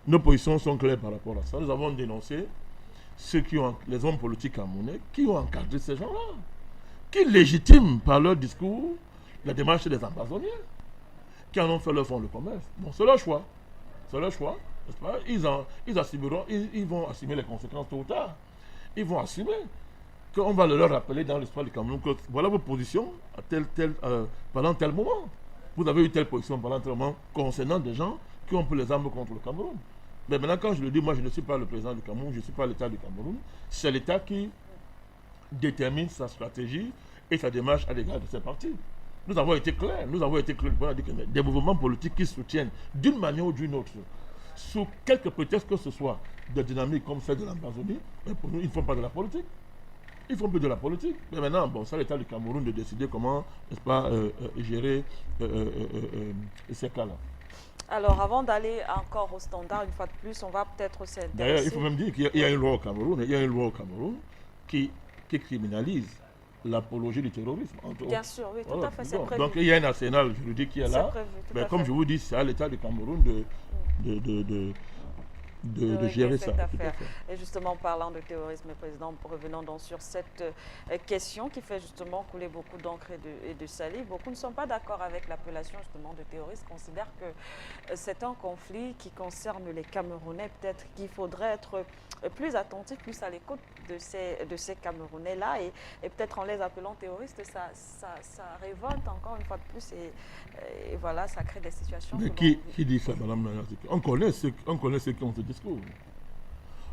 Nos positions sont claires par rapport à ça. Nous avons dénoncé les hommes politiques camerounais qui ont encadré ces gens-là, qui légitiment par leur discours la démarche des ambazoniens, qui en ont fait leur fonds de commerce. Bon, c'est leur choix. C'est leur choix, n'est-ce pas? Ils assumeront, ils vont assumer les conséquences tôt ou tard. Ils vont assumer qu'on va leur rappeler dans l'histoire du Cameroun que voilà vos positions pendant tel moment. Vous avez eu telle position pendant tel moment concernant des gens qui ont pris les armes contre le Cameroun. Mais maintenant, quand je le dis, moi, je ne suis pas le président du Cameroun, je ne suis pas l'État du Cameroun. C'est l'État qui détermine sa stratégie et sa démarche à l'égard de ses partis. Nous avons été clairs. On a dit que des mouvements politiques qui soutiennent d'une manière ou d'une autre, sous quelque prétexte que ce soit, de dynamique comme celle de l'Amazonie, mais pour nous, ils ne font pas de la politique. Ils font plus de la politique. Mais maintenant, bon, c'est l'État du Cameroun de décider comment, n'est-ce pas, gérer ces cas-là. Alors, avant d'aller encore au standard, une fois de plus, on va peut-être s'intéresser... D'ailleurs, il faut même dire qu'il y a une loi au Cameroun, qui criminalise l'apologie du terrorisme. Entre Bien autres. sûr, oui, tout Voilà, à fait, c'est disons. prévu. Donc il y a un arsenal juridique qui est C'est là. prévu, tout Mais à comme fait. je vous dis, c'est à l'État du Cameroun de régler gérer cette ça. Tout à affaire. fait. Et justement, parlant de terrorisme, Président, revenons donc sur cette question qui fait justement couler beaucoup d'encre et de salive. Beaucoup ne sont pas d'accord avec l'appellation justement de terroriste, considèrent que c'est un conflit qui concerne les Camerounais. Peut-être qu'il faudrait être plus attentif, plus à l'écoute de ces Camerounais-là et peut-être en les appelant terroristes, ça révolte encore une fois de plus et voilà, ça crée des situations. Mais qui dit ça, Madame Nanasike? On connaît ceux qui ont ce discours.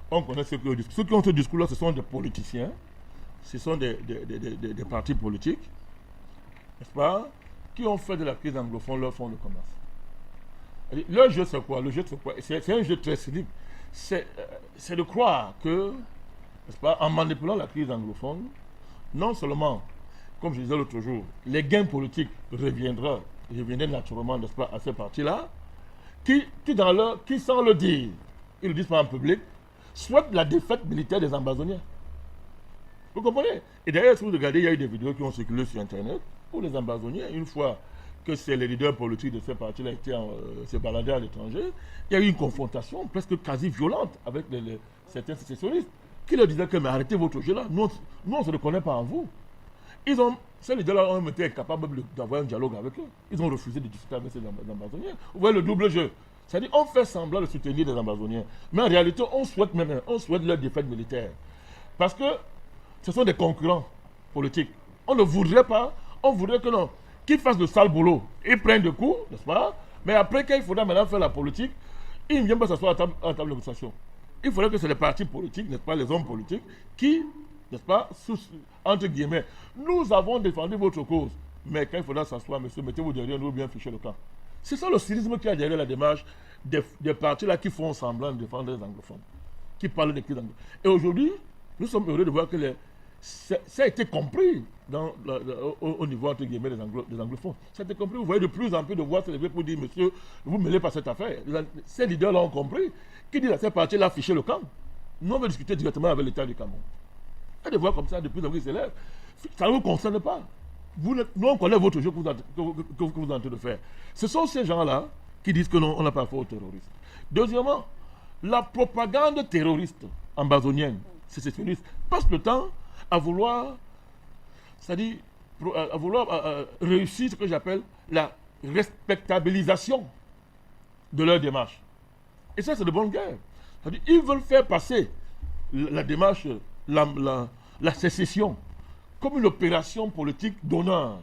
On connaît ceux qui ont ce discours. Ceux qui ont ce discours-là, ce sont des politiciens, ce sont des partis politiques, n'est-ce pas, qui ont fait de la crise anglophone leur fonds de commerce. Le jeu, c'est quoi? Le jeu, c'est quoi? C'est un jeu très cynique. C'est de croire que, n'est-ce pas, en manipulant la crise anglophone, non seulement, comme je disais l'autre jour, les gains politiques reviendraient naturellement, n'est-ce pas, à ces partis-là, qui sans le dire, ils ne le disent pas en public, souhaitent la défaite militaire des Ambazoniens. Vous comprenez? Et d'ailleurs, si vous regardez, il y a eu des vidéos qui ont circulé sur Internet où les Ambazoniens, une fois que c'est les leaders politiques de ces partis-là se baladaient à l'étranger, il y a eu une confrontation presque quasi violente avec certains sécessionnistes qui leur disaient que mais arrêtez votre jeu-là, nous on ne se reconnaît pas en vous. Ces leaders-là ont été incapables d'avoir un dialogue avec eux. Ils ont refusé de discuter avec ces Ambazoniens. Vous voyez le double jeu. C'est-à-dire on fait semblant de soutenir les Ambazoniens, mais en réalité on souhaite leur défaite militaire. Parce que ce sont des concurrents politiques. On ne voudrait pas, on voudrait que non, qu'ils fassent le sale boulot. Ils prennent des coups, n'est-ce pas? Mais après, quand il faudra maintenant faire la politique, ils ne viennent pas s'asseoir à table de négociation. Il faudrait que c'est les partis politiques, n'est-ce pas, les hommes politiques, qui, n'est-ce pas, entre guillemets, nous avons défendu votre cause. Mais quand il faudra s'asseoir, monsieur, mettez-vous derrière nous ou bien fichez le camp. C'est ça le cynisme qui a derrière la démarche des partis-là qui font semblant de défendre les anglophones, qui parlent des crises anglophones. Et aujourd'hui, nous sommes heureux de voir que ça a été compris au niveau, entre guillemets, des anglophones. Ça a été compris. Vous voyez de plus en plus de voix s'élever pour dire, monsieur, vous ne mêlez pas cette affaire. Ces leaders-là ont compris. Qui dit à ces partis-là, afficher le camp. Nous, on veut discuter directement avec l'État du Cameroun. Il y a des voix comme ça, de plus en plus s'élèvent. Ça ne vous concerne pas. Nous, on connaît votre jeu que vous êtes en train de faire. Ce sont ces gens-là qui disent que non, on n'a pas affaire aux terroristes. Deuxièmement, la propagande terroriste ambazonienne, sécessionniste, passe le temps à vouloir, c'est-à-dire à vouloir réussir ce que j'appelle la respectabilisation de leur démarche. Et ça, c'est de bonne guerre. C'est-à-dire, ils veulent faire passer la démarche, la sécession, comme une opération politique d'honneur,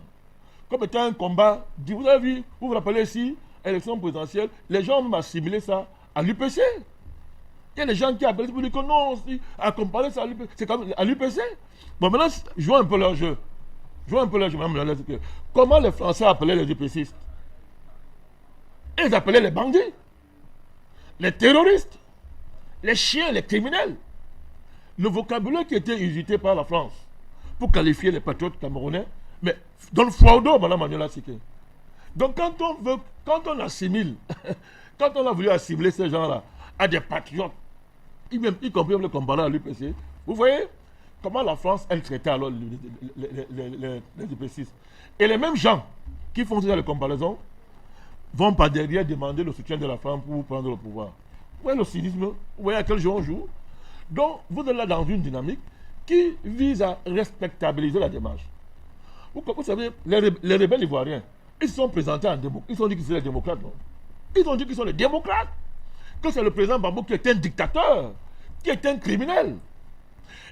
comme étant un combat. Vous avez vu, vous vous rappelez ici, élection présidentielle, les gens ont assimilé ça à l'UPC. Il y a des gens qui appellent pour dire que non, à comparer ça à l'UPC, c'est comme à l'UPC. Bon, maintenant, jouons un peu leur jeu. Jouons un peu leur jeu. Comment les Français appelaient les UPCistes? Ils appelaient les bandits, les terroristes, les chiens, les criminels. Le vocabulaire qui était usité par la France pour qualifier les patriotes camerounais, mais donne foi au dos, madame Manuela Siké. Donc quand on assimile, quand on a voulu assimiler ces gens-là à des patriotes, y compris le comparer à l'UPC, vous voyez comment la France, elle traitait alors les UPCistes. Et les mêmes gens qui font ces comparaisons vont par derrière demander le soutien de la France pour prendre le pouvoir. Vous voyez le cynisme, vous voyez à quel jeu on joue. Donc, vous êtes là dans une dynamique qui vise à respectabiliser la démarche. Vous savez, les rebelles ivoiriens, ils se sont présentés en démocrate. Ils ont dit qu'ils sont les démocrates, non? Ils ont dit qu'ils sont les démocrates. Que c'est le président Gbagbo qui est un dictateur, qui est un criminel.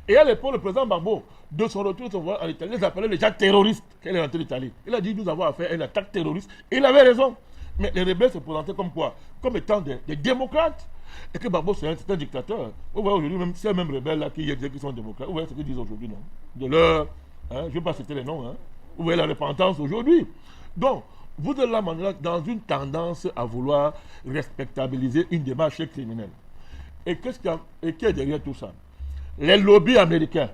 Et à l'époque, le président Gbagbo, de son retour en Italie, les appelait les gens terroristes. Quand il est rentré d'Italie, il a dit nous avons affaire à une attaque terroriste. Et il avait raison. Mais les rebelles se présentaient comme quoi? Comme étant des démocrates. Et que Gbagbo, c'est un dictateur. Vous voyez aujourd'hui, même ces mêmes rebelles-là qui disent qu'ils sont démocrates, vous voyez ce qu'ils disent aujourd'hui, non? De leur, je ne vais pas citer les noms, vous voyez la repentance aujourd'hui. Donc, vous êtes là maintenant dans une tendance à vouloir respectabiliser une démarche criminelle. Et qui est derrière tout ça? Les lobbies américains.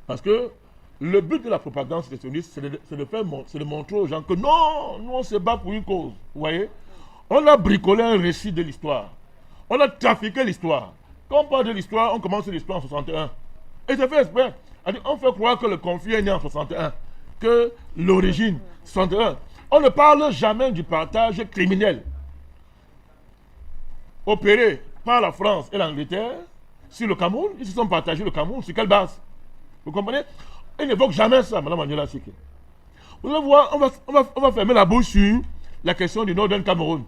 Parce que le but de la propagande sécessionniste, c'est de montrer aux gens que non, nous on se bat pour une cause. Vous voyez? On a bricolé un récit de l'histoire. On a trafiqué l'histoire. Quand on parle de l'histoire, on commence l'histoire en 61. Et c'est fait exprès. On fait croire que le conflit est né en 61, que l'origine, 61. On ne parle jamais du partage criminel opéré par la France et l'Angleterre sur le Cameroun. Ils se sont partagés le Cameroun. Sur quelle base? Vous comprenez? Ils n'évoquent jamais ça, Mme Manuela Sike. Vous allez voir, on va fermer la bouche sur la question du Northern Cameroun.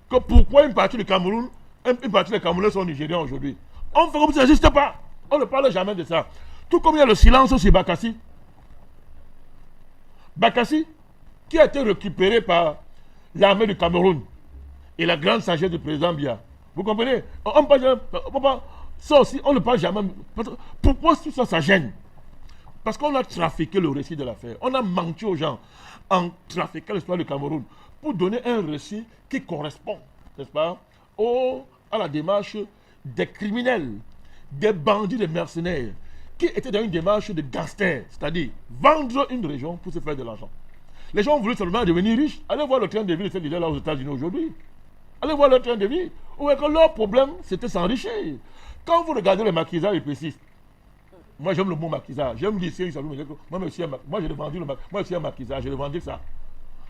Que pourquoi une partie du Cameroun, une partie des Camerounais sont nigériens aujourd'hui. On fait comme si ça n'existe pas. On ne parle jamais de ça. Tout comme il y a le silence sur Bakassi. Bakassi, qui a été récupéré par l'armée du Cameroun et la grande sagesse du président Biya. Vous comprenez? Ça aussi, on ne parle jamais. Pourquoi tout ça, ça gêne? Parce qu'on a trafiqué le récit de l'affaire. On a menti aux gens en trafiquant l'histoire du Cameroun pour donner un récit qui correspond, n'est-ce pas, à la démarche des criminels, des bandits, des mercenaires, qui étaient dans une démarche de gangster, c'est-à-dire vendre une région pour se faire de l'argent. Les gens ont voulu seulement devenir riches. Allez voir le train de vie de ces leaders là aux États-Unis aujourd'hui. Allez voir le train de vie. Où est que leur problème, c'était s'enrichir. Quand vous regardez les maquisards épaissistes, moi j'aime le mot maquisard. J'aime lycée, moi j'ai vendu le maquisard. Moi aussi un maquisard, j'ai vendu ça.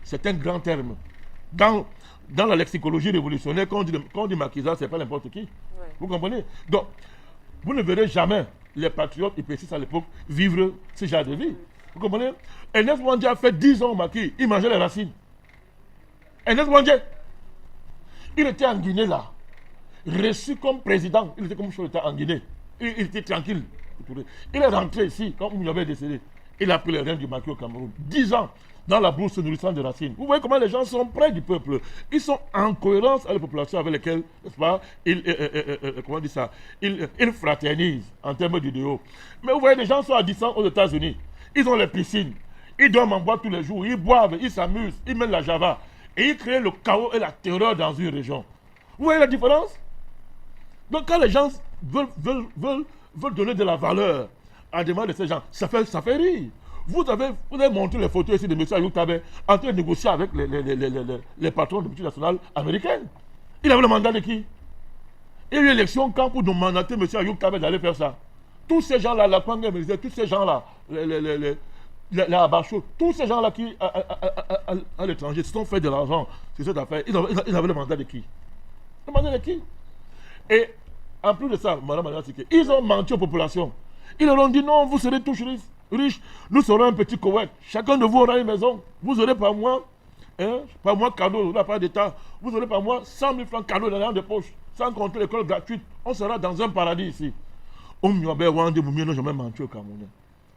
C'est un grand terme. Dans la lexicologie révolutionnaire, quand on dit maquisard, c'est pas n'importe qui. Ouais. Vous comprenez? Donc, vous ne verrez jamais les patriotes épaissistes à l'époque vivre ce genre de vie. Vous comprenez? Ernest Wandje a fait 10 ans au maquis, il mangeait les racines. Ernest Wandje, il était en Guinée là, reçu comme président, il était comme chef d'État en Guinée. Il était tranquille. Il est rentré ici, quand il avait décédé, il a pris les rênes du maquis au Cameroun. 10 ans dans la bourse nourrissant de racines. Vous voyez comment les gens sont près du peuple. Ils sont en cohérence avec la population avec laquelle, n'est-ce pas, comment on dit ça, ils fraternisent en termes d'idéaux. Mais vous voyez, les gens sont à distance aux États-Unis. Ils ont les piscines. Ils dorment en boîte tous les jours. Ils boivent, ils s'amusent, ils mènent la java. Et ils créent le chaos et la terreur dans une région. Vous voyez la différence? Donc quand les gens veulent donner de la valeur à la demande de ces gens, ça fait rire. Vous avez montré les photos ici de M. Ayoub Tabé en train de négocier avec les patrons de multinationales américaines. Il avait le mandat de qui? Il y a eu élection quand pour nous mandater M. Ayoub Tabé d'aller faire ça. Tous ces gens-là, la Kwangé, tous ces gens-là, les Abachou, tous ces gens-là qui, à l'étranger, se sont fait de l'argent sur cette affaire, ils avaient le mandat de qui? Le mandat de qui? Et en plus de ça, Mme Sike, ils ont menti aux populations. Ils leur ont dit non, vous serez tous riches, nous serons un petit Koweït. Chacun de vous aura une maison. Vous aurez par mois cadeau de la part d'État. Vous aurez par mois 100 000 francs cadeaux dans l'argent de poche, sans compter l'école gratuite. On sera dans un paradis ici. Ils n'ont jamais menti au Camerounais.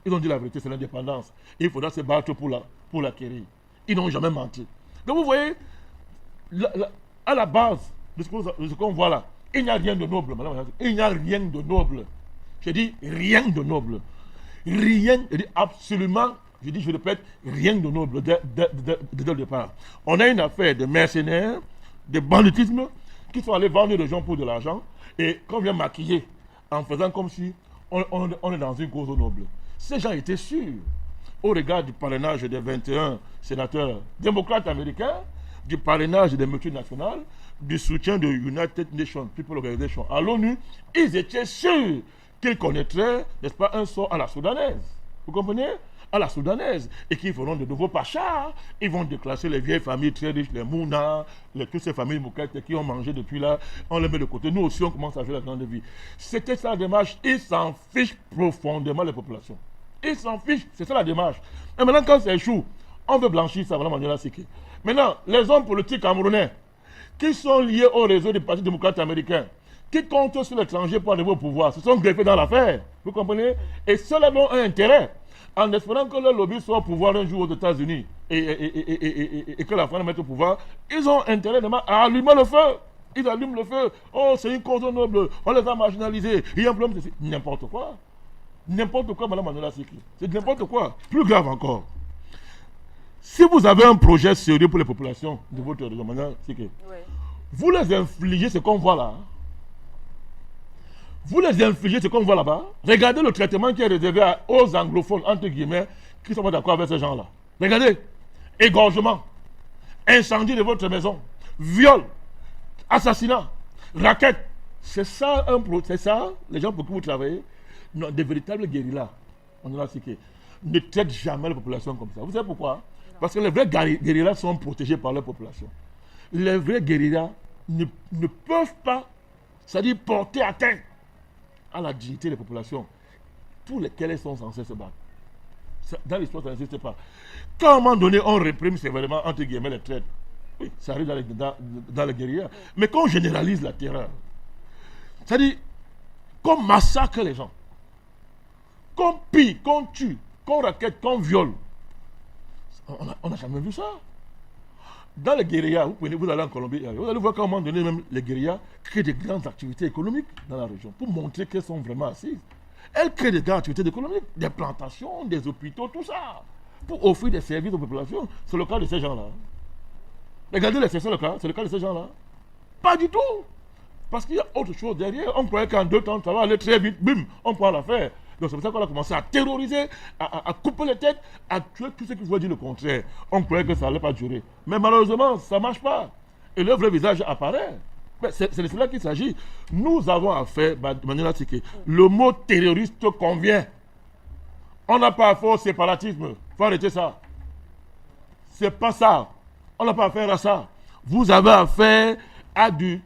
Ils ont dit la vérité, c'est l'indépendance. Il faudra se battre pour l'acquérir. Ils n'ont jamais menti. Donc vous voyez, à la base de ce qu'on voit là, il n'y a rien de noble, madame. Il n'y a rien de noble. Je dis rien de noble. Rien, je dis absolument, je répète, rien de noble dès le départ. On a une affaire de mercenaires, de banditisme, qui sont allés vendre des gens pour de l'argent, et qu'on vient maquiller en faisant comme si on est dans une cause noble. Ces gens étaient sûrs, au regard du parrainage des 21 sénateurs démocrates américains, du parrainage des multinationales, du soutien de United Nations People Organization à l'ONU, ils étaient sûrs qu'ils connaîtraient, n'est-ce pas, un sort à la soudanaise. Vous comprenez? À la soudanaise. Et qu'ils feront de nouveaux pachas. Ils vont déclasser les vieilles familles très riches, les Mouna, toutes ces familles mouquettes qui ont mangé depuis là. On les met de côté. Nous aussi, on commence à jouer la grande vie. C'était ça la démarche. Ils s'en fichent profondément, les populations. Ils s'en fichent. C'est ça la démarche. Et maintenant, quand ça échoue, on veut blanchir ça. Voilà, Manuela Sike. Maintenant, les hommes politiques camerounais qui sont liés au réseau des partis démocrates américains, qui comptent sur l'étranger pour arriver au pouvoir, se sont greffés dans l'affaire. Vous comprenez? Et ceux-là ont un intérêt, en espérant que leur lobby soit au pouvoir un jour aux États-Unis et que la France le mette au pouvoir, ils ont intérêt à allumer le feu. Ils allument le feu. Oh, c'est une cause noble. On les a marginalisés. Il y a un problème. N'importe quoi. N'importe quoi, Mme Manuela Sike. C'est n'importe quoi. Plus grave encore. Si vous avez un projet sérieux pour les populations de votre région, Mme Sike, vous les infligez ce qu'on voit là. Vous les infligez ce qu'on voit là-bas. Regardez le traitement qui est réservé aux anglophones, entre guillemets, qui ne sont pas d'accord avec ces gens-là. Regardez. Égorgement, incendie de votre maison, viol, assassinat, raquette. C'est ça un c'est ça, les gens pour qui vous travaillez. non, des véritables guérillas, ne traitent jamais la population comme ça. Vous savez pourquoi? Parce que les vrais guérillas sont protégés par leur population. Les vrais guérillas ne peuvent pas, c'est-à-dire porter atteinte à la dignité des populations pour lesquelles elles sont censées se battre. Dans l'histoire, ça n'existe pas. Quand à un moment donné, on réprime sévèrement, entre guillemets, les traites, oui, ça arrive dans les guérillas. Mais quand on généralise la terreur, c'est-à-dire qu'on massacre les gens, qu'on pille, qu'on tue, qu'on raquette, qu'on viole, on n'a jamais vu ça. Dans les guérillas, vous allez en Colombie, vous allez voir qu'à un moment donné, même les guérillas créent des grandes activités économiques dans la région pour montrer qu'elles sont vraiment assises. Elles créent des grandes activités économiques, des plantations, des hôpitaux, tout ça, pour offrir des services aux populations. C'est le cas de ces gens-là. Regardez les c'est le cas de ces gens-là. Pas du tout. Parce qu'il y a autre chose derrière. On croyait qu'en 2 temps, ça va aller très vite, bim, on prend l'affaire. Donc c'est pour ça qu'on a commencé à terroriser, à couper les têtes, à tuer tous ceux qui voulaient dire le contraire. On croyait que ça n'allait pas durer. Mais malheureusement, ça ne marche pas. Et le vrai visage apparaît. C'est de cela qu'il s'agit. Nous avons affaire, de manière que le mot terroriste convient. On n'a pas affaire au séparatisme. Il faut arrêter ça. C'est pas ça. On n'a pas affaire à ça. Vous avez affaire à du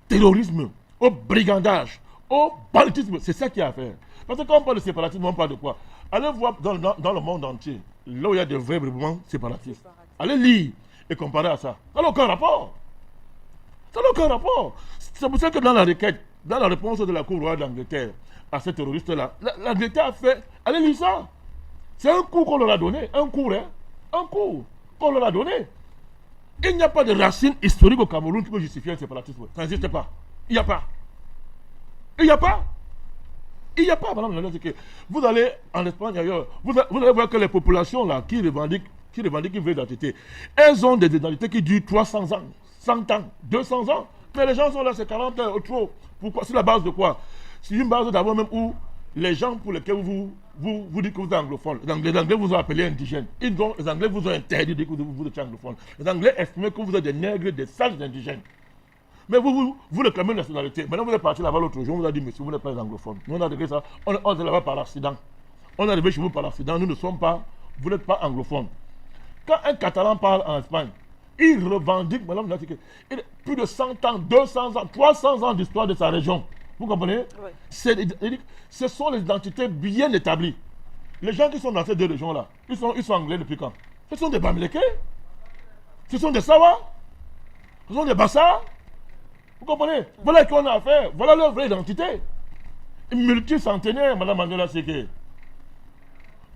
terrorisme, au brigandage, au banditisme. C'est ça qu'il y a à faire. Parce que quand on parle de séparatisme, on parle de quoi? Allez voir dans le monde entier, là où il y a des vrais mouvements séparatistes. Allez lire et comparer à ça. Ça n'a aucun rapport. Ça n'a aucun rapport. C'est pour ça que dans la requête, dans la réponse de la Cour royale d'Angleterre à ces terroristes-là, l'Angleterre a fait, allez lire ça. C'est un coup qu'on leur a donné, un coup qu'on leur a donné. Il n'y a pas de racine historique au Cameroun qui peut justifier un séparatisme. Ça n'existe pas. Il n'y a pas. Il n'y a pas. Il n'y a pas, madame. Vous allez en Espagne ailleurs, vous allez voir que les populations là qui revendiquent une vraie identité, elles ont des identités qui durent 300 ans, 100 ans, 200 ans. Mais les gens sont là, c'est 40 ans ou trop. Pourquoi? Sur la base de quoi? C'est une base d'abord même où les gens pour lesquels vous dites que vous êtes anglophone, les Anglais vous ont appelé indigènes. Les Anglais vous ont interdit de dire que vous êtes anglophone. Les Anglais estiment que vous êtes des nègres, des sales indigènes. Mais vous réclamez une nationalité. Maintenant, vous êtes parti là-bas l'autre jour, on vous a dit, monsieur, vous n'êtes pas anglophone. Nous, on a réglé ça. On est là-bas par accident. On est arrivé chez vous par accident. Nous ne sommes pas, vous n'êtes pas anglophone. Quand un Catalan parle en Espagne, il revendique, madame, plus de 100 ans, 200 ans, 300 ans d'histoire de sa région. Vous comprenez? Oui. Ce sont les identités bien établies. Les gens qui sont dans ces deux régions-là, ils sont anglais depuis quand? Ce sont des Bamileke, ce sont des Sawa, ce sont des Bassa. Vous comprenez? Voilà qui on a affaire. Voilà leur vraie identité. Une multicentenaire, madame Mandela Seke.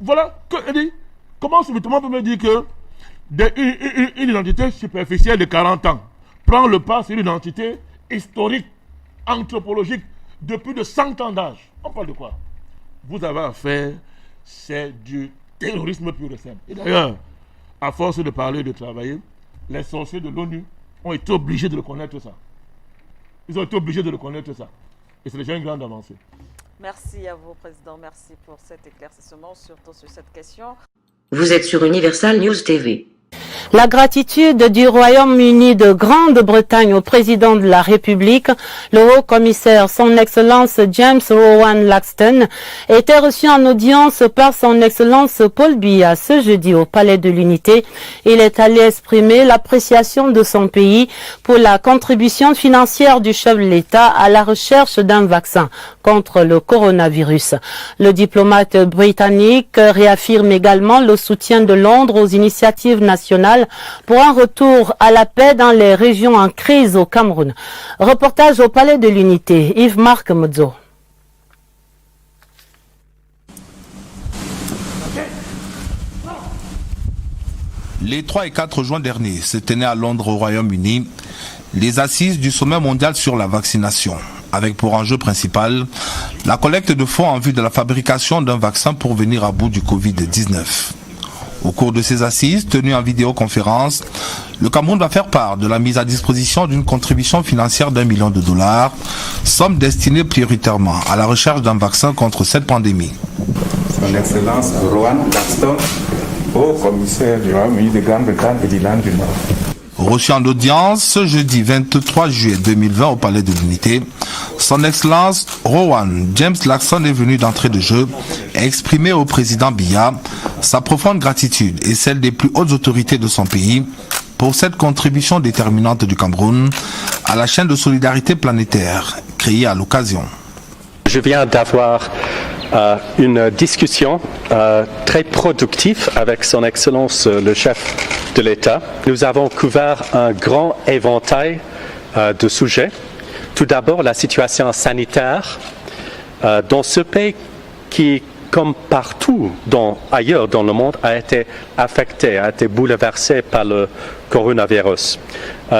Voilà. Comment subitement on peut me dire que une identité superficielle de 40 ans prend le pas sur une identité historique, anthropologique, de plus de 100 ans d'âge? On parle de quoi? Vous avez affaire, c'est du terrorisme pur et simple. Et d'ailleurs, à force de parler et de travailler, les sorciers de l'ONU ont été obligés de reconnaître ça. Ils ont été obligés de reconnaître ça. Et c'est déjà une grande avancée. Merci à vous, Président. Merci pour cet éclaircissement, surtout sur cette question. Vous êtes sur Universal News TV. La gratitude du Royaume-Uni de Grande-Bretagne au président de la République, le haut-commissaire son Excellence James Rowan Laxton, était reçu en audience par son Excellence Paul Biya ce jeudi au Palais de l'Unité. Il est allé exprimer l'appréciation de son pays pour la contribution financière du chef de l'État à la recherche d'un vaccin contre le coronavirus. Le diplomate britannique réaffirme également le soutien de Londres aux initiatives nationales pour un retour à la paix dans les régions en crise au Cameroun. Reportage au Palais de l'Unité, Yves-Marc Modzo. Les 3 et 4 juin dernier se tenaient à Londres au Royaume-Uni les assises du sommet mondial sur la vaccination, avec pour enjeu principal la collecte de fonds en vue de la fabrication d'un vaccin pour venir à bout du Covid-19. Au cours de ces assises, tenues en vidéoconférence, le Cameroun va faire part de la mise à disposition d'une contribution financière d'$1 million, somme destinée prioritairement à la recherche d'un vaccin contre cette pandémie. Son Excellence Rowan Laxton, haut commissaire du Royaume-Uni de Grande-Bretagne et d'Irlande du Nord. Reçu en audience ce jeudi 23 juillet 2020 au Palais de l'Unité, son Excellence Rowan James Laxton est venu d'entrée de jeu exprimer au président Biya sa profonde gratitude et celle des plus hautes autorités de son pays pour cette contribution déterminante du Cameroun à la chaîne de solidarité planétaire créée à l'occasion. Je viens d'avoir une discussion très productive avec son Excellence le chef de l'État. Nous avons couvert un grand éventail de sujets. Tout d'abord, la situation sanitaire dans ce pays qui, comme partout ailleurs dans le monde, a été affecté, a été bouleversé par le coronavirus.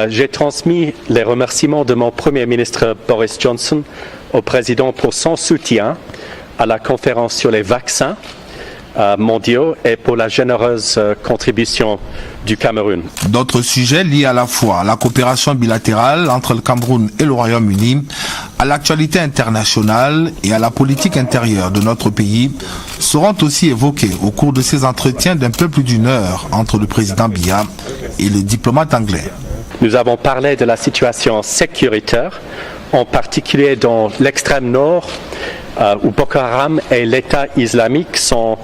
J'ai transmis les remerciements de mon Premier ministre Boris Johnson au président pour son soutien à la conférence sur les vaccins mondiaux et pour la généreuse contribution du Cameroun. D'autres sujets liés à la fois à la coopération bilatérale entre le Cameroun et le Royaume-Uni, à l'actualité internationale et à la politique intérieure de notre pays seront aussi évoqués au cours de ces entretiens d'un peu plus d'1 heure entre le président Biya et le diplomate anglais. Nous avons parlé de la situation sécuritaire, en particulier dans l'extrême nord, où Boko Haram et l'État islamique sont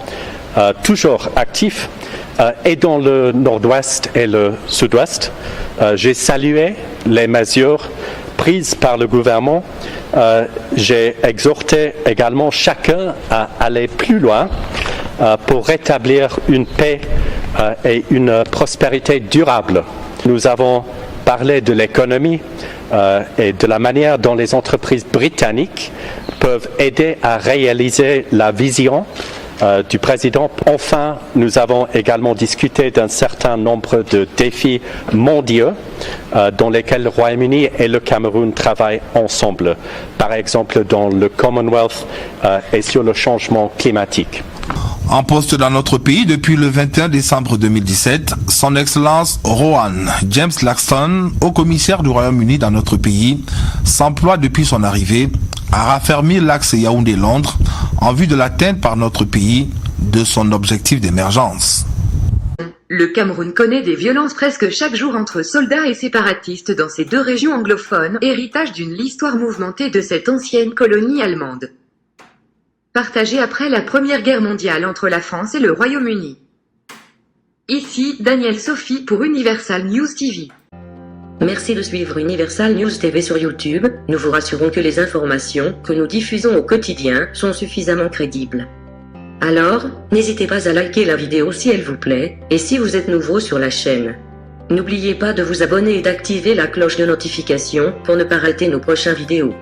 toujours actifs, et dans le nord-ouest et le sud-ouest. J'ai salué les mesures prises par le gouvernement. J'ai exhorté également chacun à aller plus loin pour rétablir une paix et une prospérité durable. Nous avons parlé de l'économie et de la manière dont les entreprises britanniques peuvent aider à réaliser la vision du président. Enfin, nous avons également discuté d'un certain nombre de défis mondiaux dans lesquels le Royaume-Uni et le Cameroun travaillent ensemble, par exemple dans le Commonwealth et sur le changement climatique. En poste dans notre pays depuis le 21 décembre 2017, son Excellence Rowan James Laxton, haut commissaire du Royaume-Uni dans notre pays, s'emploie depuis son arrivée à raffermir l'axe Yaoundé-Londres en vue de l'atteinte par notre pays de son objectif d'émergence. Le Cameroun connaît des violences presque chaque jour entre soldats et séparatistes dans ces deux régions anglophones, héritage d'une histoire mouvementée de cette ancienne colonie allemande. Partagée après la Première Guerre mondiale entre la France et le Royaume-Uni. Ici, Daniel Sophie pour Universal News TV. Merci de suivre Universal News TV sur YouTube. Nous vous rassurons que les informations que nous diffusons au quotidien sont suffisamment crédibles. Alors, n'hésitez pas à liker la vidéo si elle vous plaît, et si vous êtes nouveau sur la chaîne. N'oubliez pas de vous abonner et d'activer la cloche de notification pour ne pas rater nos prochaines vidéos.